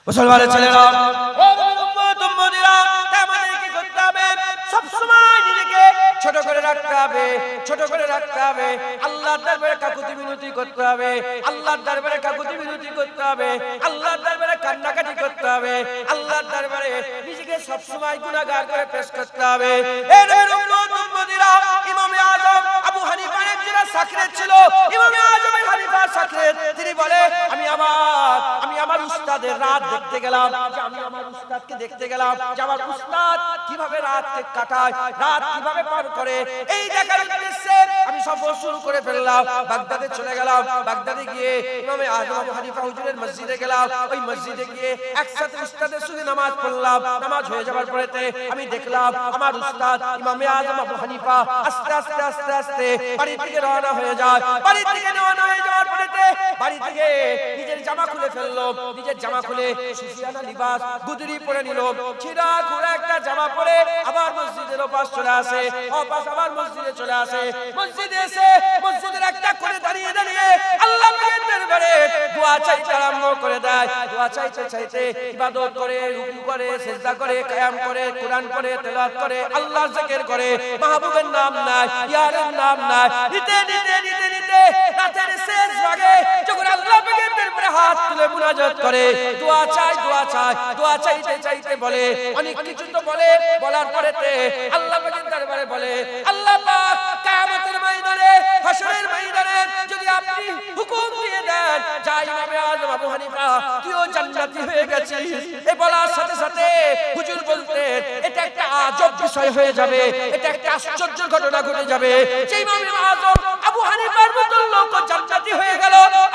মুসলমানের ছেলেরা, আমাদের কি করতে হবে? সব সময় নিজেকে ছোট করে রাখতে হবে, ছোট করে রাখতে হবে। আল্লাহর দরবারে কাকুতি মিনতি করতে হবে, আল্লাহর দরবারে কাকুতি মিনতি করতে হবে, আল্লাহর দরবারে কান্নাকাটি করতে হবে, আল্লাহর দরবারে নিজেকে সব সময় গুনাহগার করে পেশ করতে হবে। এর উম্মতিরা, ইমামে আযম আবু হানিফার একজন সাকরেত ছিল। ইমামে আযম হানিফা সাকরেত, তিনি বলে আমি আমার উস্তাদের রাত দেখতে গেলাম, যে আমি আমার উস্তাদকে দেখতে গেলাম যে আমার উস্তাদ কিভাবে রাতকে কাটায়, রাত কিভাবে পার করে। এই দেখার উদ্দেশ্যে আমি সফর শুরু করে ফেললাম। বাগদাদে চলে গেলাম। বাগদাদে গিয়ে ইমামে আযম আবু হানিফা হুজুরের মসজিদে গেলাম। ওই মসজিদে গিয়ে একসাথে উস্তাদের সঙ্গে নামাজ পড়লাম। নামাজ হয়ে যাওয়ার পরেতে আমি দেখলাম আমার উস্তাদ ইমামে আযম আবু হানিফা আস্তে আস্তে আস্তে আস্তে বাড়ি থেকে রওনা হয়ে যায়। বাড়ি থেকে রওনা হয়ে যাওয়ার পরেতে বাড়ি থেকে নিজের জামা খুলে ফেললো। নিজের জামা খুলে সুফিয়ানা লিবাস গুদরি পরে নিল। ছিঁড়া খুঁড়া একটা জামা পরে আবার মসজিদের ওপাশ চলে আসে, ওপাশ আবার মসজিদে চলে আসে। মসজিদে এসে মসজিদের একটা করে দাঁড়িয়ে দাঁড়িয়ে আল্লাহ পাকের দরবারে দোয়া চাইতে আরম্ভ করে দেয়। দোয়া চাইতে চাইতে ইবাদত করে, রুকু করে, সিজদা করে, কিয়াম করে, কুরআন পড়ে, তেলাওয়াত করে, আল্লাহর জিকির করে, মাহবুবের নাম নাই, ইয়ারের নাম নাই। নিতে নিতে নিতে নিতে রাতের শেষ ভাগে যখন আল্লাহ পাকের দরবারে হাত তুলে মুনাজাত করে, দোয়া চাই, দোয়া চাই, দোয়া চাইতে চাইতে বলে অনেক কিছু তো বলে। বলার পরেতে আল্লাহ পাকের দরবারে বলে, আল্লাহ পাক কিয়ামতের ময়দানে, হাশরের ময়দানে যদি আপনি হুকুম দিয়ে দেন, যা ইমামে আযম আবু হানিফা তুইও জান্নাতি হয়ে গেছিস। এই বলার সাথে সাথে হুজুর বলতেন এটা একটা আজব বিষয় হয়ে যাবে, এটা একটা আশ্চর্যের ঘটনা ঘটে যাবে যে ইমামে আযম আবু হানিফার মতো লোক জান্নাতি হয়ে গেল,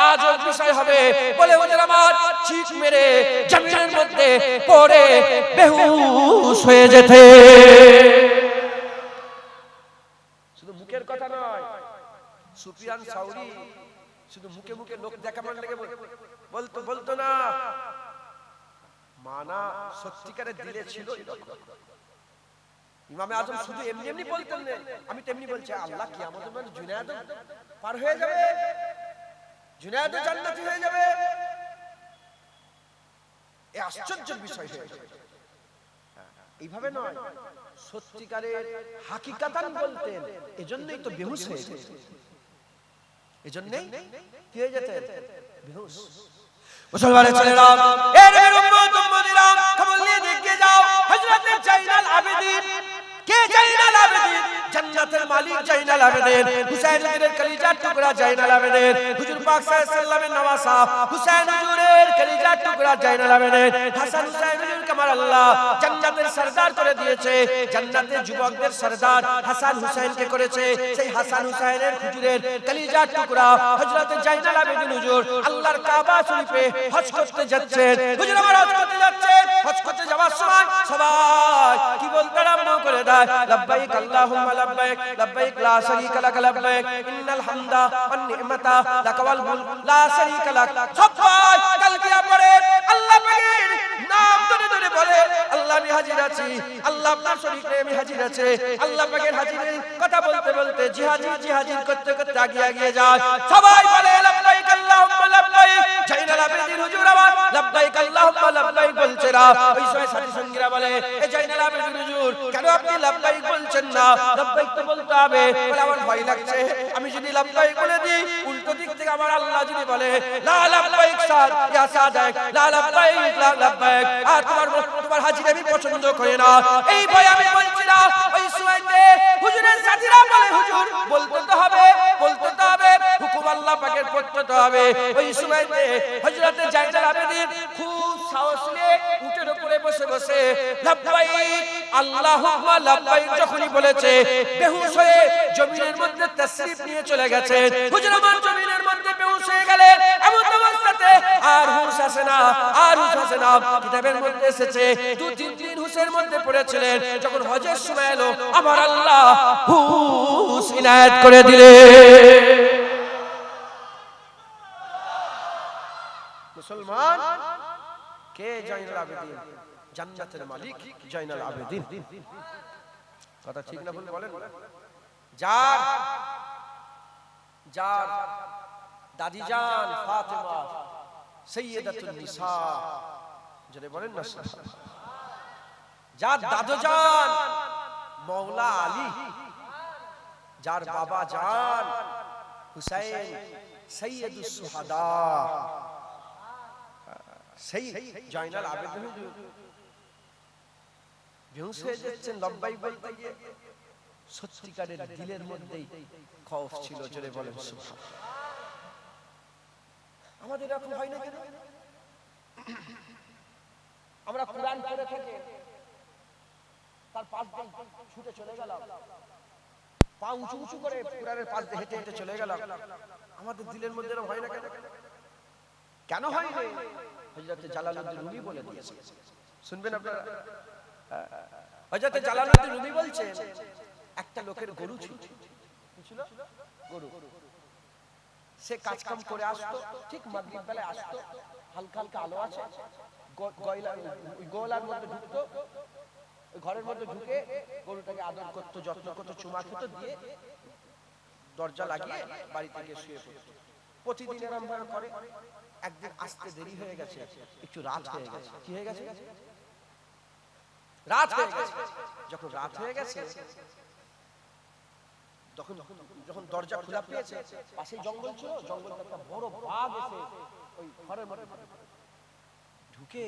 আজব বিষয় হবে। বলে ওদের আমার চিৎ মেরে জমিনের মধ্যে পড়ে বেহুশ হয়ে যেতে। শুধু মুখের কথা নয়, সুফিয়ান সাউরি শুধু মুখে মুখে লোক দেখাবার লেগে বলতো না, মানা সত্যিকারের দিলে ছিল এরকম। ইমামে আযম শুধু এমনি এমনি বলতেন না, আমি তেমনি বলছি আল্লাহ কিয়ামতের দিন জুনায়েদ পার হয়ে যাবে, জুনায়েদ জান্নাতি হয়ে যাবে। এই আশ্চর্যের বিষয় হয়ে যাবে। এইভাবে নয়, সত্যিকারের হাকিকাতান বলতেন, এজন্যই তো বেহুশ হয়ে যেতেন, এজন্যই কি হয়ে যেতেন? বেহুশ। মুসলমানের ছেলেরা, এর উম্মতিরা, খবর নিয়ে দেখে যাও হযরত জাইনাল আবেদিন। কে জাইনাল আবেদিন? জান্নাতের মালিক জাইনাল আবেদিন, হুসাইনের কলিজার টুকরা জাইনাল আবেদিন, হুজুর পাক সাল্লাল্লাহু আলাইহি ওয়াসাল্লামের নওয়াসা হুসাইন হুজুরের কলিজার টুকরা জাইনাল আবেদিন। হাসান হুসাইন হুজুরকে আমার আল্লাহ জান্নাতের সরদার করে দিয়েছে। জান্নাতের যুবকদের সরদার হাসান হুসাইনকে করেছে। সেই হাসান হুসাইনের হুজুরের কলিজার টুকরা হযরত জাইনাল আবেদিন হুজুর আল্লাহর কাবা শরীফে হজ করতে যাচ্ছেন। হুজুর আমার হজ করতে যাচ্ছেন। হজ করতে যাওয়ার সময় সবাই কি বলতে আরম্ভ করে দেয়, লাব্বাইক আল্লাহুম্মা লাব্বাইক, লাব্বাইক লা শারীকা লাক লাব্বাইক, ইন্নাল হামদা ওয়ান নি'মাতা লাকা ওয়াল মুলক লা শারীকা লাক। সবাই তালবিয়া পড়ে আল্লাহ পাকের নাম ধরে ধরে বলে, আল্লাহ আমি হাজির আছি, আল্লাহ আপনার শরীফে আমি হাজির আছি। আল্লাহ পাকের হাজিরের কথা বলতে বলতে জিহাজির করতে করতে আগিয়ে যায়। সবাই বলে লাব্বাইক আল্লাহুম্মা লাব্বাইক। জাইনাল আবেদিন হুজুর আবার লাব্বাইক আল্লাহুম্মা লাব্বাইক বলছে না। ওই সময় সাথী সঙ্গীরা বলে, এই জাইনাল আবেদিন হুজুর কেন আপনি লাব্বাইক বলছেন না? লাব্বাইক তো বলতে হবে। বলে আমার ভয় লাগছে, আমি যদি লাব্বাইক বলে দিই উল্টো দিক থেকে আমার আল্লাহ যদি বলে লা লাব্বাইক সাদ ইয়া সাদাক, লা লাব্বাইক লা লাব্বাইক, আর তোমার হাজির আমি পছন্দ করি না, এই ভয় আমি বলছি না। ওই সময়তে হুজুরের সাথীরা বলে, হুজুর বলতে তো হবে, বলতে তো হবে, হুকুম আল্লাহ পাকের পড়তে তো হবে। ওই সময়তে হযরত জাইনাল আবেদিন খুব সাহস নিয়ে উটের উপরে বসে বসে লাব্বাইক আল্লাহুম্মা লাব্বাইক যখনই বলেছে, বেহুশ হয়ে জমিনের মধ্যে তাশরিফ নিয়ে চলে গেছে। হুজুর আমার জমিনের মধ্যে বেহুশ হয়ে গেলেন। এমন অবস্থাতে আর হুঁশ আসে না, আর হুঁশ আসে না। কিতাবের মধ্যে এসেছে 2-3 দিন হুঁশের মধ্যে পড়েছিলেন। যখন হজের সময় এলো আমার আল্লাহ হুঁশ ইনায়েত করে দিলেন। মুসলমান, কে জাইনাল আবেদিন? জান্নাতের মালিক জাইনাল আবেদিন। কথা ঠিক না বলে বলেন? যার দাদি জান ফাতেমা সাইয়্যিদাতুন নিসা, জোরে বলেন না সুবহানাল্লাহ। যার দাদু জান মওলা আলী, যার বাবা জান হুসাইন সৈয়দুস সুহাদা, সেই জয়নাল আবেদিন হুজুর বেহুশ হয়ে যাচ্ছেন লব্বাই বলতে গিয়ে। সত্যিকারের দিলের মধ্যেই খৌফ ছিল, জোরে বলেন সুবহানাল্লাহ। আমাদের এরকম হয় না কেন? আমরা কোরআন পড়ে থেকে তার পাশ দিয়ে ছুটে চলে গেলাম, পা উঁচু উঁচু করে কোরআনের পাশ দিয়ে হেঁটে হেঁটে চলে গেলাম, আমাদের দিলের মধ্যে এরকম হয় না কেন? কেন হয় না? হযরত জালালউদ্দিন রুমি বলে দিয়েছে, শুনবেন আপনারা। হযরত জালালউদ্দিন রুমি বলছেন, একটা লোকের গরু ছিল, কি ছিল? গরু। সে কাজ কাম করে আসতো, ঠিক মাগরিব বেলায় আসতো, হালকা হালকা আলো আছে, গোলার মধ্যে ঢুকতো, ওই ঘরের মধ্যে ঢুকে গরুটাকে আদর করতো, যত্ন করতো, চুমা খেত, দিয়ে দরজা লাগিয়ে বাড়িতে গিয়ে শুয়ে পড়তো। প্রতিদিন এরকম ভাবে করে। একদিন আসতে দেরি হয়ে গেছে, একটু রাত হয়ে গেছে। কি হয়ে গেছে? রাত হয়ে গেছে। যখন রাত হয়ে গেছে, যখন দরজা খোলা পেয়েছে, পাশে জঙ্গল ছিল, জঙ্গলে একটা বড় বাঘ এসে ওই ঘরের মধ্যে ঢুকে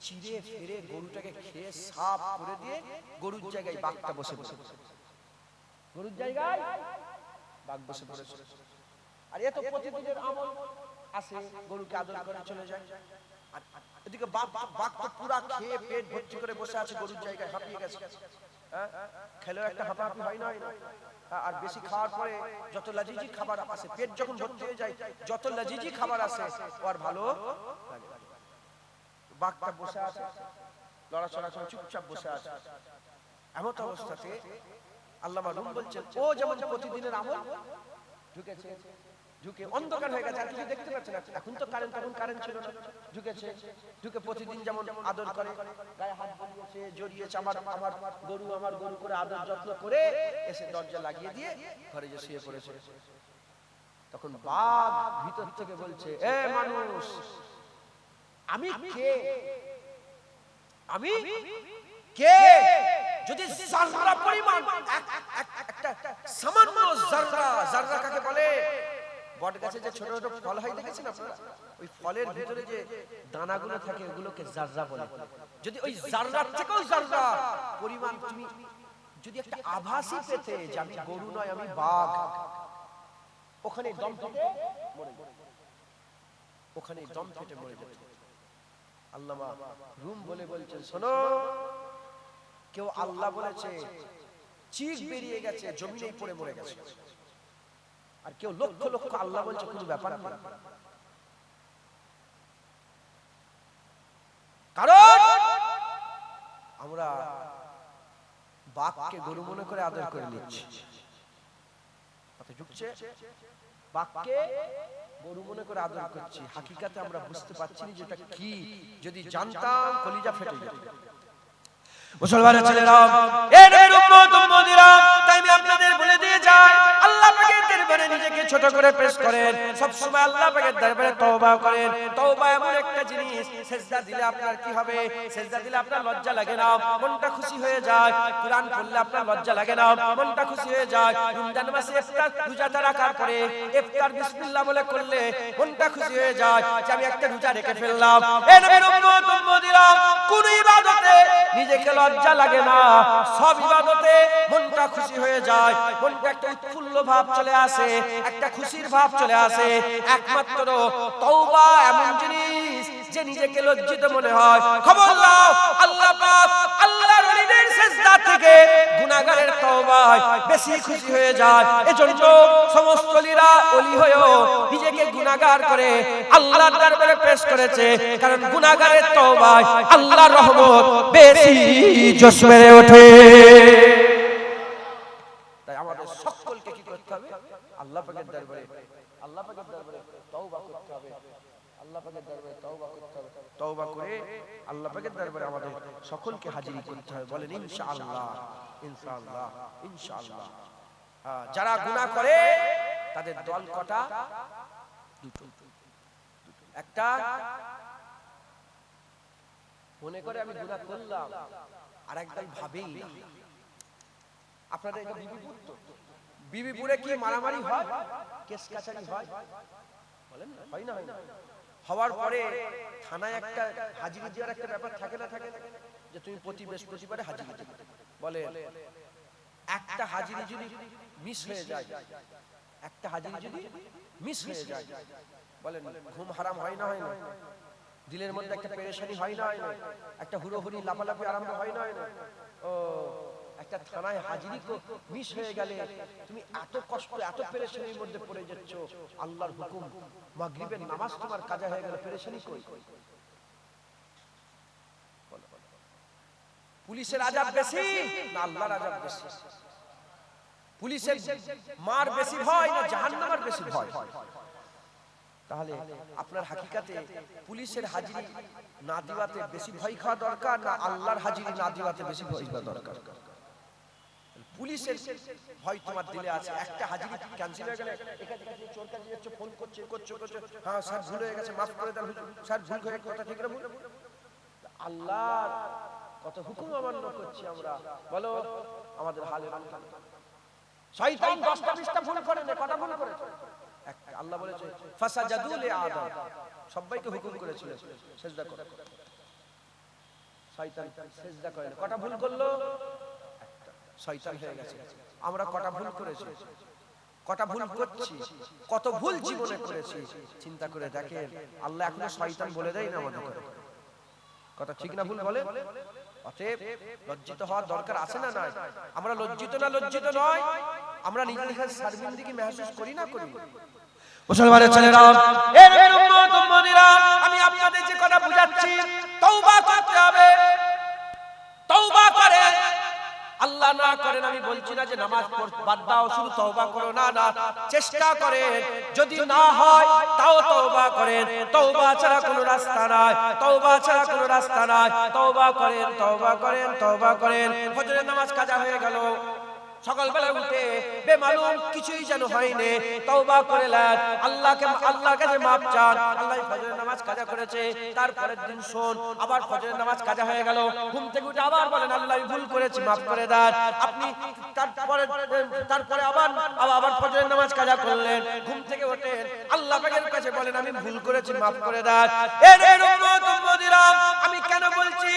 চিড়ে ফেরে গরুটাকে খেয়ে সাফ করে দিয়ে গরুর জায়গায় বাঘটা বসে বসে, গরুর জায়গায় বাঘ বসে পড়েছে। আর এ তো প্রতিদিনের আমল, আসে গরুকে আদর করে চলে যায়। আর এদিকে বাঘ তো পুরা খেয়ে পেট ভর্তি করে বসে আছে গরুর জায়গায়, হাঁপিয়ে গেছে। খেলেও একটা হাঁপাহাঁপি হয় না? আর বেশি খাওয়ার পরে যত লাজিজি খাবার আসে, পেট যখন ভর্তি হয়ে যায়, যত লাজিজি খাবার আসে আর ভালো লাগে। বাঘটা বসে আছে, লড়াচড়া করে চুপচাপ বসে আছে। এমন অবস্থাতে আল্লামা রুম বলছেন, ও যেমন প্রতিদিনের আমল ঢুকেছে, ঢুকে অন্ধকার হয়ে গেছে, আর কিছু দেখতে পাচ্ছে না। এখন তো কারেন্ট, তখন কারেন্ট ছিল না। ঢুকেছে, ঢুকে প্রতিদিন যেমন আদর করে, গায়ে হাত বুলিয়েছে, জড়িয়েছে, আমার গরু করে আদর যত্ন করে এসে দরজা লাগিয়ে দিয়ে ঘরে যে শুয়ে পড়েছে। তখন বাঘ ভিতর থেকে বলছে, এ মানুষ, আমি কে? আমি কে? যদি জাররা পরিমাণ, একটা সামান্য জাররা, জাররা কাকে বলে? বট গাছে যে ছোট ছোট ফল হয় দেখেছেন আপনারা? ওই ফলের ভিতরে যে দানাগুলো থাকে ওগুলোকে জাররা বলে। যদি ওই জাররার থেকেও জাররা পরিমাণ তুমি যদি একটা আভাসই পেতে যে আমি গরু নয়, আমি বাঘ, ওখানে দম ফেটে মরে যেত, ওখানে দম ফেটে মরে যেত। আল্লামা রুম বলছেন, শোনো, কেউ আল্লাহ বলেছে, চিক বেরিয়ে গেছে, জমিনেই পড়ে মরে গেছে। আর কেউ লক্ষ লক্ষ আল্লাহ বলছে, কোনো ব্যাপার না। কারণ আমরা বাঘকে গরু মনে করে আদর করে নিচ্ছি। ঢুকছে, বাঘকে গরু মনে করে আদর করছি, হাকিকাতে আমরা বুঝতে পারছি না যেটা কি। যদি জানতাম কলিজা ফেটে যেত। মুসলমানের ছেলেরা, এ নবীর উম্মত উম্মতিরা, তাই আমি আপনাদের বলে দিয়ে যাই, আল্লাহ পাকের দরবারে নিজেকে ছোট করে পেশ করেন, সব সময় আল্লাহ পাকের দরবারে তওবা করেন। তওবা এমন একটা জিনিস, সিজদা দিলে আপনার কি হবে? সিজদা দিলে আপনার লজ্জা লাগে না, মনটা খুশি হয়ে যায়। কুরআন পড়লে আপনার লজ্জা লাগে না, মনটা খুশি হয়ে যায়। রমজান মাসে ইফতার রোজাটা রাখার পরে ইফতার বিসমিল্লাহ বলে করলে মনটা খুশি হয়ে যায় যে আমি একটা রোজা রেখে ফেললাম। এ নবীর উম্মত উম্মতিরা, কোন ইবাদতে নিজেকে লজ্জা লাগে না, সব ইবাদতে মনটা খুশি হয়ে যায়, মনটা একটা উৎফুল্ল ভাব চলে আসে, একটা খুশির ভাব চলে আসে। একমাত্র তওবা এমন জিনিস যে নিজেকে লজ্জিত মনে হয়। খবর নাও, আল্লাহ পাক আল্লাহর ওলিদের সিজদা থেকে গুনাহগারের তওবায় বেশি খুশি হয়ে যায়। এজন্য সমস্ত ওলিরা ওলি হয়েও নিজেকে গুনাহগার করে আল্লাহর দরবারে পেশ করেছে, কারণ গুনাহগারের তওবায় আল্লাহর রহমত বেশি জোশ মেরে ওঠে। তাই আমাদের সকলকে কি করতে হবে? আল্লাহ পাকের দরবারে তওবা করতে হবে। আল্লাহ পাকের দরবারে তওবা করতে হবে। তওবা করে আল্লাহ পাকের দরবারে আমাদের সকলকে হাজির করতে হবে। বলেন ইনশাআল্লাহ, ইনশাআল্লাহ, ইনশাআল্লাহ। যারা গুনাহ করে তাদের দল কটা? দুটো। একটা মনে করে আমি গুনাহ করলাম, আর একদল ভাবেই না। আপনাদের এটা বিবিপুর তো, বিবিপুরে কি মারামারি হয়, কেস কাছারি হয়, বলেন না, হয় না? হয় না? হওয়ার পরে থানায় একটা হাজিরি দেওয়ার একটা ব্যাপার থাকে না, থাকে যে তুমি প্রতি বৃহস্পতিবারে হাজিরি দিতে বলে। একটা হাজিরি যদি মিস হয়ে যায়, একটা হাজিরি যদি মিস হয়ে যায়, বলেন ঘুম হারাম হয় না? হয় না? দিলের মধ্যে একটা পেরেশানি হয় না? হয় না? একটা হুড়োহুড়ি লাফালাফি আরম্ভ হয় না? হয় না? ও একটা থানায় হাজিরি মিস হয়ে গেলে তুমি এত কষ্ট, এত পেরেশানির মধ্যে পড়ে যাচ্ছ, আল্লাহর হুকুম মাগরিবের নামাজ তোমার কাজা হয়ে গেল, পেরেশানি কই? পুলিশের আযাব বেশি না আল্লাহর আযাব বেশি? পুলিশের মার বেশি ভয় না জাহান্নামের বেশি ভয়? তাহলে আপনার হাকিকাতে পুলিশের হাজিরি না দিওয়াতে বেশি ভয় খাওয়া দরকার, না আল্লাহর হাজিরি না দিওয়াতে বেশি ভয় খাওয়া দরকার? পুলিশের ভয় তোমার দিলে আছে। একটা হাজিরি ক্যান্সেল হয়ে গেলে এখানে চোর কাছে যাচ্ছে, ফোন করছে, হ্যাঁ স্যার ভুল হয়ে গেছে, মাফ করে দেন হুজুর, স্যার ভুল হয়ে কথা ঠিক না ভুল? আল্লাহর কত হুকুম অমান্য করছি আমরা, বলো আমাদের হালে। শয়তান 10টা 20টা ভুল করে না, কটা ভুল করেছে? একটা। আল্লাহ বলেছে ফাসাজাদু লি আদম, সবাইকে হুকুম করেছিল সিজদা করো, শয়তান সিজদা করে না। কটা ভুল করলো? একটা। শয়তান হয়ে গেছে। আমরা কটা ভুল করেছি, কটা ভুল করছি, কত ভুল জীবনে করেছি, চিন্তা করে দেখেন। আল্লাহ এখনো শয়তান বলে দেয় না আমাদের কথা, ঠিক না ভুল বলে? অতএব লজ্জিত হওয়ার দরকার আছে না নাই? আমরা লজ্জিত না লজ্জিত নয়, আমরা নিজেদের শর্মিন্দগি মেহসুস করি না করি? মুসলমানের ছেলেরা, এর উম্মত উম্মতিরা, আমি আপনাদের যে কথা বুঝাচ্ছি, তওবা করতে হবে। তওবা করেন, আল্লাহ না করেন আমি বলছি না যে নামাজ বাদ দাও, শুধু তওবা করো, না না, চেষ্টা করেন। যদি না হয় তাও তওবা করেন। তওবা ছাড়া কোনো রাস্তা নাই, তওবা ছাড়া কোনো রাস্তা নাই। তওবা করেন, তওবা করেন, তওবা করেন। ফজরের নামাজ কাজা হয়ে গেল, সকালবেলা উঠে বেমালুম কিছুই যেন হয়নি, তওবা করলেন, আল্লাহর কাছে মাপ চান। আল্লাহ ফজরের নামাজ কাজা করেছে, তারপরের দিন শোন আবার ফজরের নামাজ কাজা হয়ে গেল, ঘুম থেকে উঠে আবার বলেন আল্লাহ আমি ভুল করেছি, মাফ করে দেন। আপনি তারপরে আবার ফজরের নামাজ কাজা করলেন, ঘুম থেকে ওঠেন, আল্লাহ পাকের কাছে বলেন আমি ভুল করেছি, মাফ করে দেন। এর উম্মত উম্মতিরা, আমি কেন বলছি,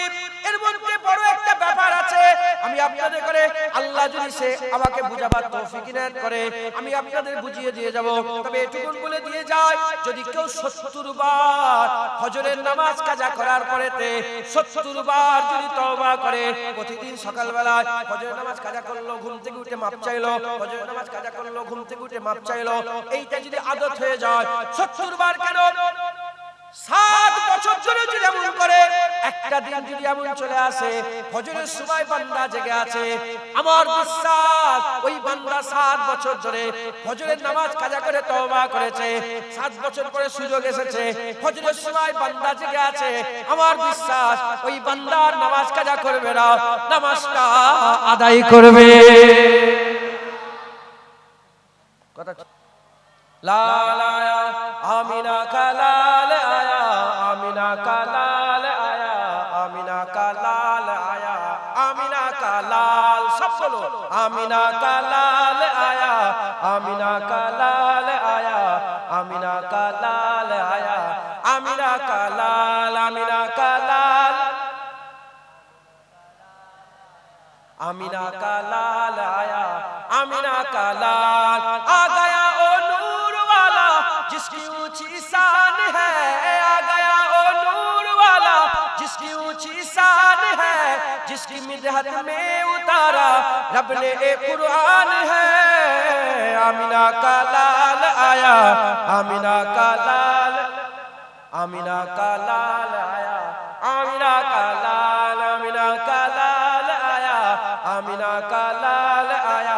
এর মধ্যে বড় একটা ব্যাপার আছে। আমি আপনাদের করে আল্লাহ যদি সে আমাকে বুঝাবার তৌফিক ইনায়াত করে, আমি আপনাদের বুঝিয়ে দিয়ে যাব। তবে এটুকুন বলে দিয়ে যায়, যদি কেউ 70 বার ফজরের নামাজ কাজা করার পরেতে 70 বার যদি তওবা করে, প্রতিদিন সকালবেলা ফজরের নামাজ কাজা করলো, ঘুম থেকে উঠে মাপ চাইলো, ফজরের নামাজ কাজা করলো, ঘুম থেকে উঠে মাপ চাইলো, এইটা যদি আদত হয়ে যায়, 70 বার কেন 7 বছর ধরে যদি এমন করে, একটা দিন যদি এমন চলে আসে ফজরের সময় বান্দা জেগে আছে, আমার বিশ্বাস ওই বান্দা 7 বছর ধরে ফজরের নামাজ কাজা করে তওবা করেছে, 7 বছর পরে সুযোগ এসেছে, ফজরের সময় বান্দা জেগে আছে, আমার বিশ্বাস ওই বান্দার নামাজ কাজা করবে না, নামাজটা আদায় করবে। কথা লা লা আমিনা কালাল আয়া, আমিনা কালাল আয়া, আমিনা কালাল আয়া, আমিনা কালাল, সব বলো আমিনা কালাল আয়া, আমিনা কালাল আয়া, আমিনা কালাল আয়া, আমিনা কালাল, আমিনা কালাল, আমিনা কালাল আয়া, আমিনা কালাल आ गया ओ नूर वाला जिसकी ऊंची शान है, आ गया ओ नूर वाला जिसकी ऊंची शान है, जिसकी मिदहत में उतारा रब ने एक कुरान है। आमिना का लाल आया, आमिना का लाल, आमिना का लाल आया, आमिना का लाल, आमिना का लाल आया, आमिना का लाल आया,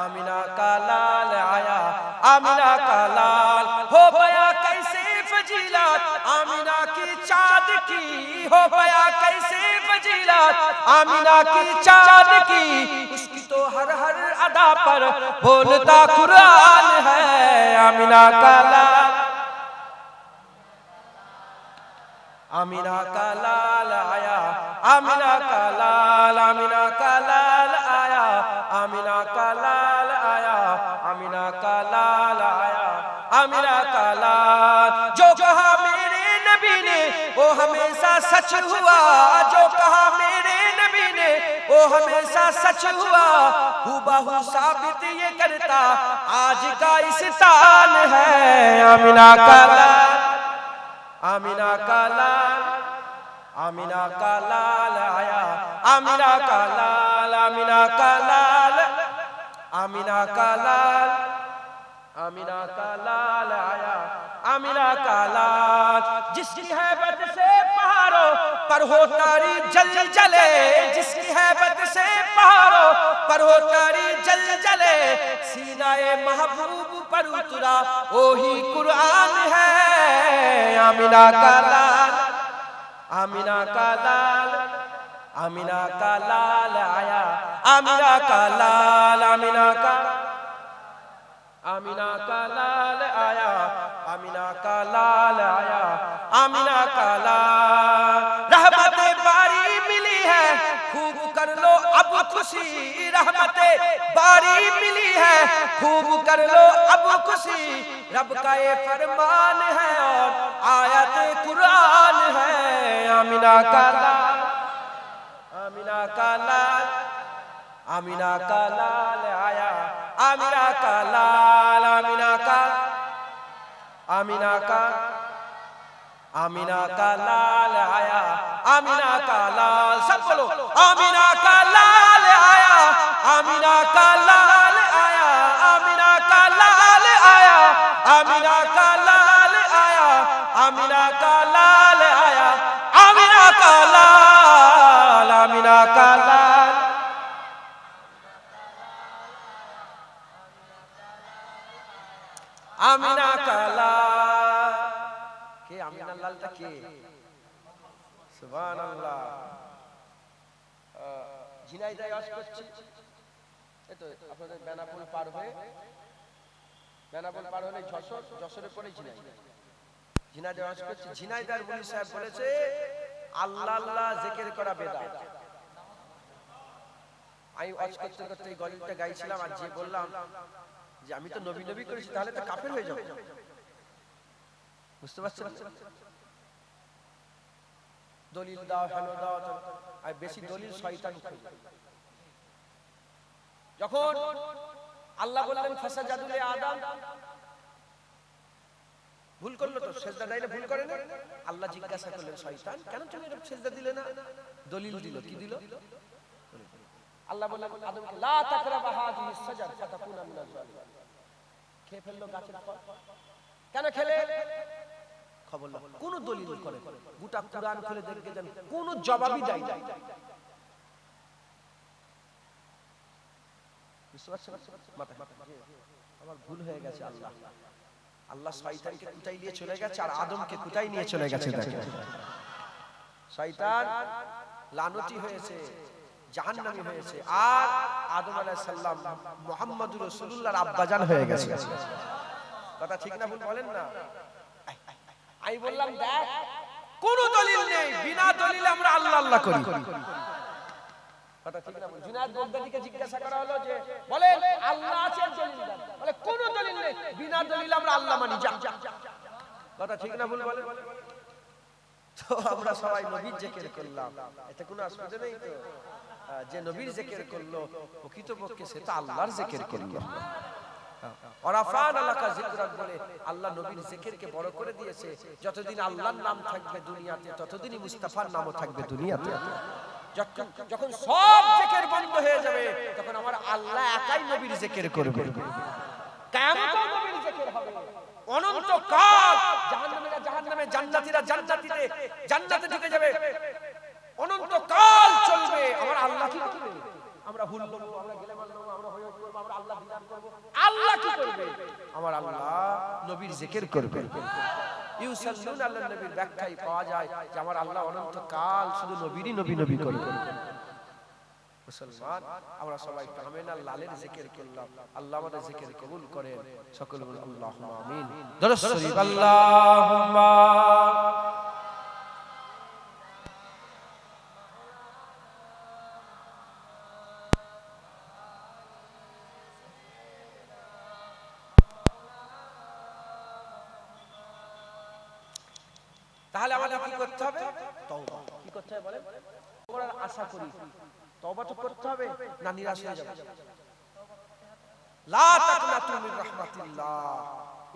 आमिना का लाल आया, आमिना का लाल हो गया कैसे फजीलत आमिना की चाँद की, हो गया कैसे फजीलत आमिना की चाँद की, उसकी तो हर हर अदा पर बोलता कुरान है। आमिना का लाल, आमिना का लाल आया, आमिना का लाल आया, आमिना का लाल आया, आमिना का लाल आया, आमिना का लाल। जो कहा मेरे नबी ने वो हमेशा सच हुआ, जो कहा मेरे नबी ने वो हमेशा सच हुआ, हुबहू साबित ये करता आज का इस तान है। आमिना का लाल, आमिना का लाल, आमिना का लाल आया, आमिना का लाल, आमिना का लाल, आमिना का लाल, आमिना का लाल आया, आमिना का लाल। जिसकी हैबत से पहाड़ों पर हो तारी जल जले, जिसकी हैबत से पहाड़ों पर हो तारी जल जले, सीनाए महबूब पर उतरा वही कुरान है। आमिना का लाल, आमिना का लाल, आमिना का लाल आया, आमिना का लाल, आमिना का, आमिना का लाल आया, आमिना का लाल आया, आमिना का लाल। रहमते बारी मिली है खूब कर लो अब खुशी, रहमते बारी मिली है खूब कर लो अब खुशी, रब का ये फरमान है और आयत कुरान है। आमिना का लाल, आमिना का लाल, आमिना का लाल आया, आमिना का लाल, आमिना का, आमिना का, आमिना का लाल आया, आमिना का लाल। सब बोलो आमिना का लाल आया, आमिना का लाल आया, आमिना का लाल आया, आमिना का लाल आया, आमिना का लाल आया, आमिना का लाल, आमिना का लाल। आमिना का लाल কে আমিনা লালটা কে? সুবহানাল্লাহ। ঝিনাইদহে ওয়াজ করছি, এই তো আপনাদের বেনাপোল পার হয়ে, বেনাপোল পার হলে যশোর, যশোরের পরে ঝিনাইদহ, ঝিনাইদহে ওয়াজ করছি। ঝিনাইদহের মুফতি সাহেব বলেছে আল্লাহ আল্লাহ জিকির করা বেদাত। আমি ওয়াজ করতে করতে এই গজলটা গাইছিলাম আর যে বললাম যে আমি তো নবী নবী করেছি তাহলে তো কাফের হয়ে যাব। বুঝতে পারছেন? দলিল দাও, হেন দাও, আর বেশি দলিল শয়তান করে। যখন আল্লাহ বললেন ফাসাজাদুল আদম, ভুল করলো তো, সেজদা দিলে ভুল করে না। আল্লাহ জিজ্ঞাসা করলেন শয়তান কেন তুমি সেজদা দিলে না? দলিল দিল, কি দিল? আল্লাহ বললেন আদমকে লা তাকরাবা হাযিহিস শাজার ফাতাকুনা মিনাজ জালিমিন। খেয়ে ফেললো গাছের ফল, কেন খেলে? খবর না, কোন দলিল করে, গোটা কুরআন খুলে দেখে যান, কোন জবাবই দেয় না। আমার ভুল হয়ে গেছে। আল্লাহ আল্লাহ শয়তানকে কোথায় নিয়ে চলে গেছে আর আদমকে কোথায় নিয়ে চলে গেছে দেখেন। শয়তান লানতি হয়েছে, জাহান্নামী হয়েছে, আর আদম আলাইহিস সালাম মুহাম্মদুর রাসূলুল্লাহর আব্বাজান হয়ে গেছে। কথা ঠিক না ভুল বলেন না? আমি বললাম দেখ কোন দলিল নেই, বিনা দলিলে আমরা আল্লাহ আল্লাহ করি। কথা ঠিক না ভুল? জুনায়েদ বাগদাদীকে জিজ্ঞাসা করা হলো যে বলেন আল্লাহ আছে, দলিল দেন। বলে কোন দলিল নেই, বিনা দলিলে আমরা আল্লাহ মানি। যা। কথা ঠিক না ভুল বলেন? তো আমরা সবাই নবীর জিকির করলাম, এতে কোনো অসুবিধা নেই তো? যে নবীর জিকির করলো প্রকৃতপক্ষে সে তো আল্লাহর জিকির করলো। ওরাফান আলাকা যিকরাক বলে আল্লাহ নবীর জিকিরকে বড় করে দিয়েছে। যতদিন আল্লাহর নাম থাকবে দুনিয়াতে ততদিনই মুস্তাফার নামও থাকবে দুনিয়াতে। যখন সব জিকির বন্ধ হয়ে যাবে তখন আমার আল্লাহ একাই নবীর জিকির করবে। কিয়ামতেও নবীর জিকির হবে। অনন্ত কাল জাহান্নামীরা জাহান্নামে, জান্নাতীরা জান্নাতীতে, জান্নাতে ঢুকে যাবে। অনন্ত কাল চলবে। আমার আল্লাহ কি করবে? আমরা হুল দেব, আমরা গেলেমাল দেব, আমরা হয়ে করব, আমরা আল্লাহ বিধান করব। আল্লাহ কি করবে? আমার আল্লাহ নবীর জিকির করবে। ইউসাল্লুনা আলা নবীর ব্যাখ্যায় পাওয়া যায় যে আমার আল্লাহ অনন্ত কাল শুধু নবীরই নবী নবী করবে। মুসলমান আমরা সবাই কামেনা লালের জিকির করলাম। আল্লাহ আমাদের জিকির কবুল করেন। সকলে বলুন আল্লাহুম্মা আমিন। দরুদ শরীফ আল্লাহুম্মা তাহলে আমাদের কি করতে হবে? তওবা। কি করতে হবে বলেন? করার আশা করি, তওবা তো করতে হবে, না নিরাশ হয়ে যাবে? লা তাকনাতু মির রাহমাতিল্লাহ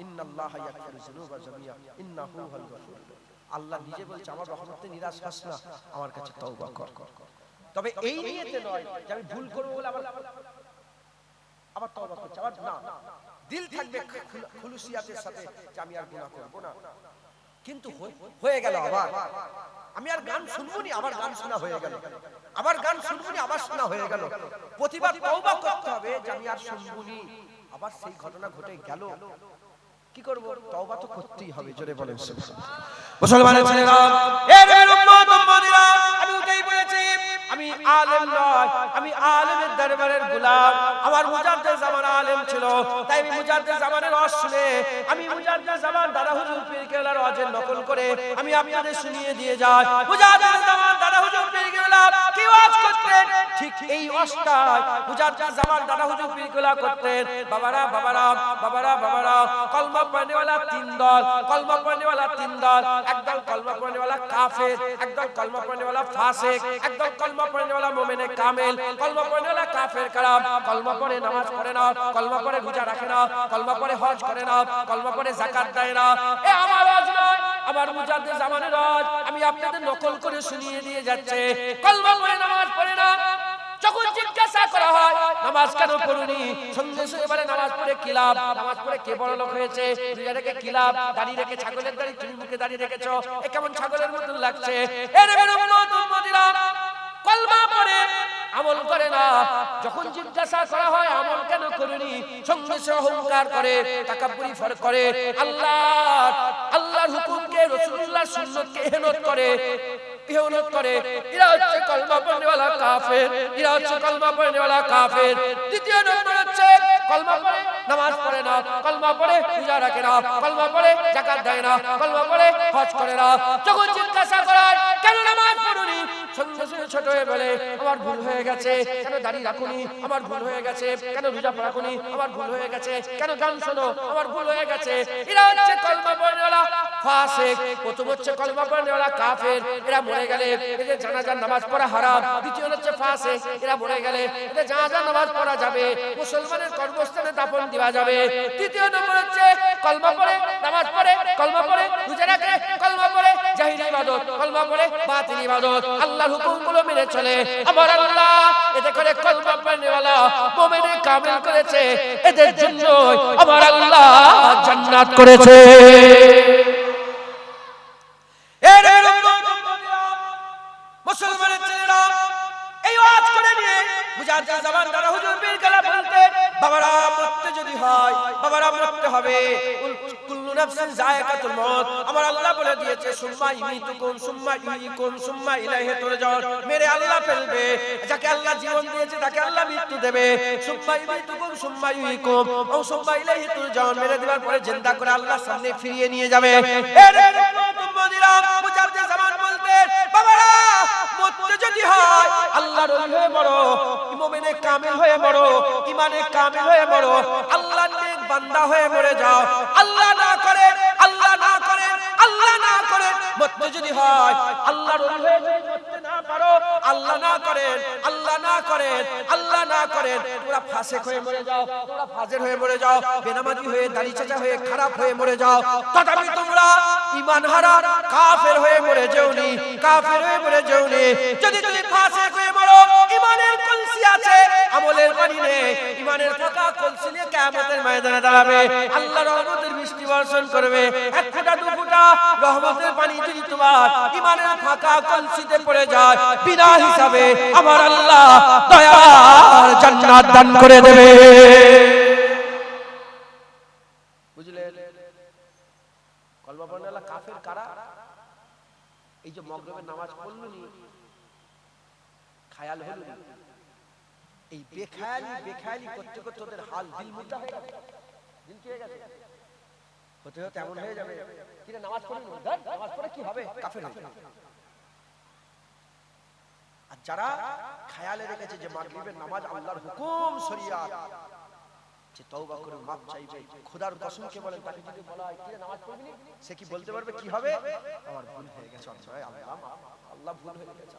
ইন্নাল্লাহা ইয়াগফিরু যুনুবা জামিআ ইন্নাহু হুয়াল গফুর। আল্লাহ নিজে বলছে আমার রহমতে নিরাশ হস না, আমার কাছে তওবা কর। তবে এই নিয়তে নয় যে আমি ভুল করব বলে আবার তওবা করছি, আবার না, দিল থাকবে খুলুসিয়াতের সাথে যে আমি আর গুনাহ করব না। কিন্তু হয়ে গেল আবার আমি আর গান শুনবো নি, আবার গান শোনা হয়ে গেল, আবার গান শুনবো নি, আবার শোনা হয়ে গেল। প্রতিবার তওবা করতে হবে যে আমি আর শুনবো নি, আবার সেই ঘটনা ঘটে গেল, কি করব? তওবা তো করতেই হবে। জোরে বলেন সুবহানাল্লাহ। মুসলমানের ছেলেরা, এ নবীর উম্মত উম্মতিরা, আমি ওটাই বলেছি, আমি আলেম নয়, আমি আলেমের দরবারের গোলাম। আমার মুজাদ্দিদ জামান আলেম ছিল, তাই আমি মুজাদ্দিদ জামানের ওয়াজ শুনে, আমি মুজাদ্দিদ জামান দাদা হুজুর পীর কেবলার ওয়াজের নকল করে আমি আপনাদের শুনিয়ে দিয়ে যাই। মুজাদ্দিদ জামান দাদা হুজুর পীর কেবলা কি ওয়াজ করতেন, ঠিক এই ওয়াজটাই মুজাদ্দিদ জামান দাদা হুজুর পীর কেবলা করতেন। বাবারা বাবারা বাবারা বাবারা, কলমা পড়নেওয়ালা তিন দল, কলমা পড়নেওয়ালা তিন দল। একদল কলমা পড়নেওয়ালা কাফের, একদল কলমা পড়নেওয়ালা ফাসিক, একদল কলমা পড়নেওয়ালা মুমিনে কামিল। কলমা পড়নেওয়ালা কাফের কালাম, কলমা পড়ে নামাজ পড়ে না, কলমা পড়ে রোজা রাখে না, কলমা পড়ে হজ করে না, কলমা পড়ে যাকাত দেয় না। এ আমার ওয়াজ নয়, আমার মুজাদ্দিদ জামানের ওয়াজ আমি আপনাদের নকল করে শুনিয়ে দিয়ে যাচ্ছে। কলমা পড়ে নামাজ পড়ে না, যখন জিজ্ঞাসা করা হয় নামাজ কেন পড়ুনি, সঙ্গে সঙ্গে বলে নামাজ পড়ে কি লাভ, নামাজ পড়ে কে বড় লোক হয়েছে, রোজা রেখে কি লাভ, দাড়ি রেখে ছাগলের দাড়ি, তুমি মুখে দাড়ি রেখেছো, এ কেমন ছাগলের মতন লাগছে। এর কলমা পড়ে আমল করে না, যখন জিজ্ঞাসা করা হয় আমল কেন করেনি, সঙ্গে সঙ্গে অহংকার করে, তাকাব্বুরি করে, আল্লাহর হুকুমকে, রাসূলুল্লাহর সুন্নাতকে ইহনত করে, ইহনত করে। এরা হচ্ছে কলমা পড়নেওয়ালা কাফের, এরা হচ্ছে কলমা পড়নেওয়ালা কাফের। দ্বিতীয় নম্বর হচ্ছে কলমা পড়ে নামাজ পড়ে না, কলমা পড়ে রোজা রাখে না, কলমা পড়ে যাকাত দেয় না, কলমা পড়ে হজ করে না। যখন জিজ্ঞাসা করা হয় কেন নামাজ পড়ুনি, সঙ্গে সঙ্গে ছোট হয়ে বলে আমার ভুল হয়ে গেছে, কেন দাড়ি রাখুনি, আমার ভুল হয়ে গেছে, কেন রোজা রাখুনি, আমার ভুল হয়ে গেছে, কেন গান শোনো, আমার ভুল হয়ে গেছে। এরা হচ্ছে কলমা পড়নেওয়ালা ফাসিক। প্রথম হচ্ছে কলমা পড়নেওয়ালা কাফের, এরা মরে গেলে এদের জানাজার নামাজ পড়া হারাম। দ্বিতীয় হচ্ছে ফাসিক, এরা মরে গেলে এদের জানাজার নামাজ পড়া যাবে, মুসলমানের কর্মস্থানে দাফন দেওয়া যাবে। তৃতীয় নম্বর হচ্ছে কলমা পড়ে নামাজ পড়ে, কলমা পড়ে রোজা রাখে, কলমা পড়ে জাহিরি ইবাদত, কলমা পড়ে বাতিল ইবাদত, আল্লাহর হুকুমগুলো মেনে চলে। আমার আল্লাহ এতে করে কলমা পড়নেওয়ালা মুমিনে কামিল করেছে, এদের জন্য আমার আল্লাহ জান্নাত করেছে। মুসলমানের ছেলেরা, এই ওয়াজ করে নিয়ে মুজাদ্দিদ জামান দাদা হুজুর পীর কেবলা বলতেন, বাবারা মরতে যদি হয়, বাবারা মরতে হবে, কুল্লু নাফসিন যায়কাতুল মউত। আমার আল্লাহ বলে দিয়েছে সুম্মা ইমিতুকুম সুম্মা ইহয়িকুম সুম্মা ইলাইহি তুরজাউন। মেরে আল্লাহ ফেলবে, যাকে আল্লাহ জীবন দিয়েছে তাকে আল্লাহ মৃত্যু দেবে। সুম্মা ইমিতুকুম সুম্মা ইহয়িকুম ও সুম্মা ইলাইহি তুরজাউন, মেরে দেওয়ার পরে জিন্দা করে আল্লাহর সামনে ফিরিয়ে নিয়ে যাবে। এর উম্মতিরা, মুজাদ্দিদ জামান বলতেন, বাবারা মরতে যদি হয় আল্লাহর ওলি হয়ে মরো, মুমিনে কামিল হয়ে মরো, ইমানে কামিল হয়ে মরো, আল্লাহর নেক বান্দা হয়ে মরে যাও। আল্লাহ না করে, আল্লাহ না করে, আল্লাহ না করে মরতে যদি হয়, আল্লাহর ওলি হয়ে যদি মরতে না পারো, আল্লাহ না করেন, আল্লাহ না করেন, আল্লাহ না করেন, তোমরা ফাসিক হয়ে মরে যাও, তোমরা ফাজির হয়ে মরে যাও, বেনামাজি হয়ে, দাড়ি চাচা হয়ে, খারাপ হয়ে মরে যাও, তথাপি তোমরা ঈমান হারা কাফের হয়ে মরে যাওনি, কাফের হয়ে মরে যাওনি। যদি তুমি ফাসিক হয়ে মরো, ঈমানের কলসি আছে, আমলের পানি নেই, ঈমানের ফাঁকা কলসি নিয়ে কিয়ামতের ময়দানে দাঁড়াবে, আল্লাহ রহমতের বৃষ্টি বর্ষণ করবে। এক ফোঁটা দু ফোঁটা রহমতের পানি যদি তোমার ঈমানের ফাঁকা কলসিতে পড়ে যায়, বিনা হিসাবে আমার আল্লাহ দয়ার জান্নাত দান করে দেবে। বুঝলেন? কলমা পড়নেওয়ালা কাফের কারা? এই যে মাগরিবের নামাজ পড়লনি, খায়াল হলো না, এই বেখায়ালি করতে করতে ওদের হাল দিল মুদ্রা হয়ে গেছে, দিল কি হয়ে গেছে, হতে হতে এমন হয়ে যাবে কি না নামাজ পড়ি না, নামাজ পড়ে কি হবে, কাফের হয়ে যাবে। আর যারা খায়ালে রেখেছে যে মাগরিবের নামাজ আল্লাহর হুকুম, শরিয়াত, যে তওবা করে মাপ চাইবে, খোদার কসম কে বলেন, তাকে যদি বলা হয় কি নামাজ পড়বি না, সে কি বলতে পারবে? কি হবে? আমার ভুল হয়ে গেছে, আল্লাহ ভুল হয়ে গেছে।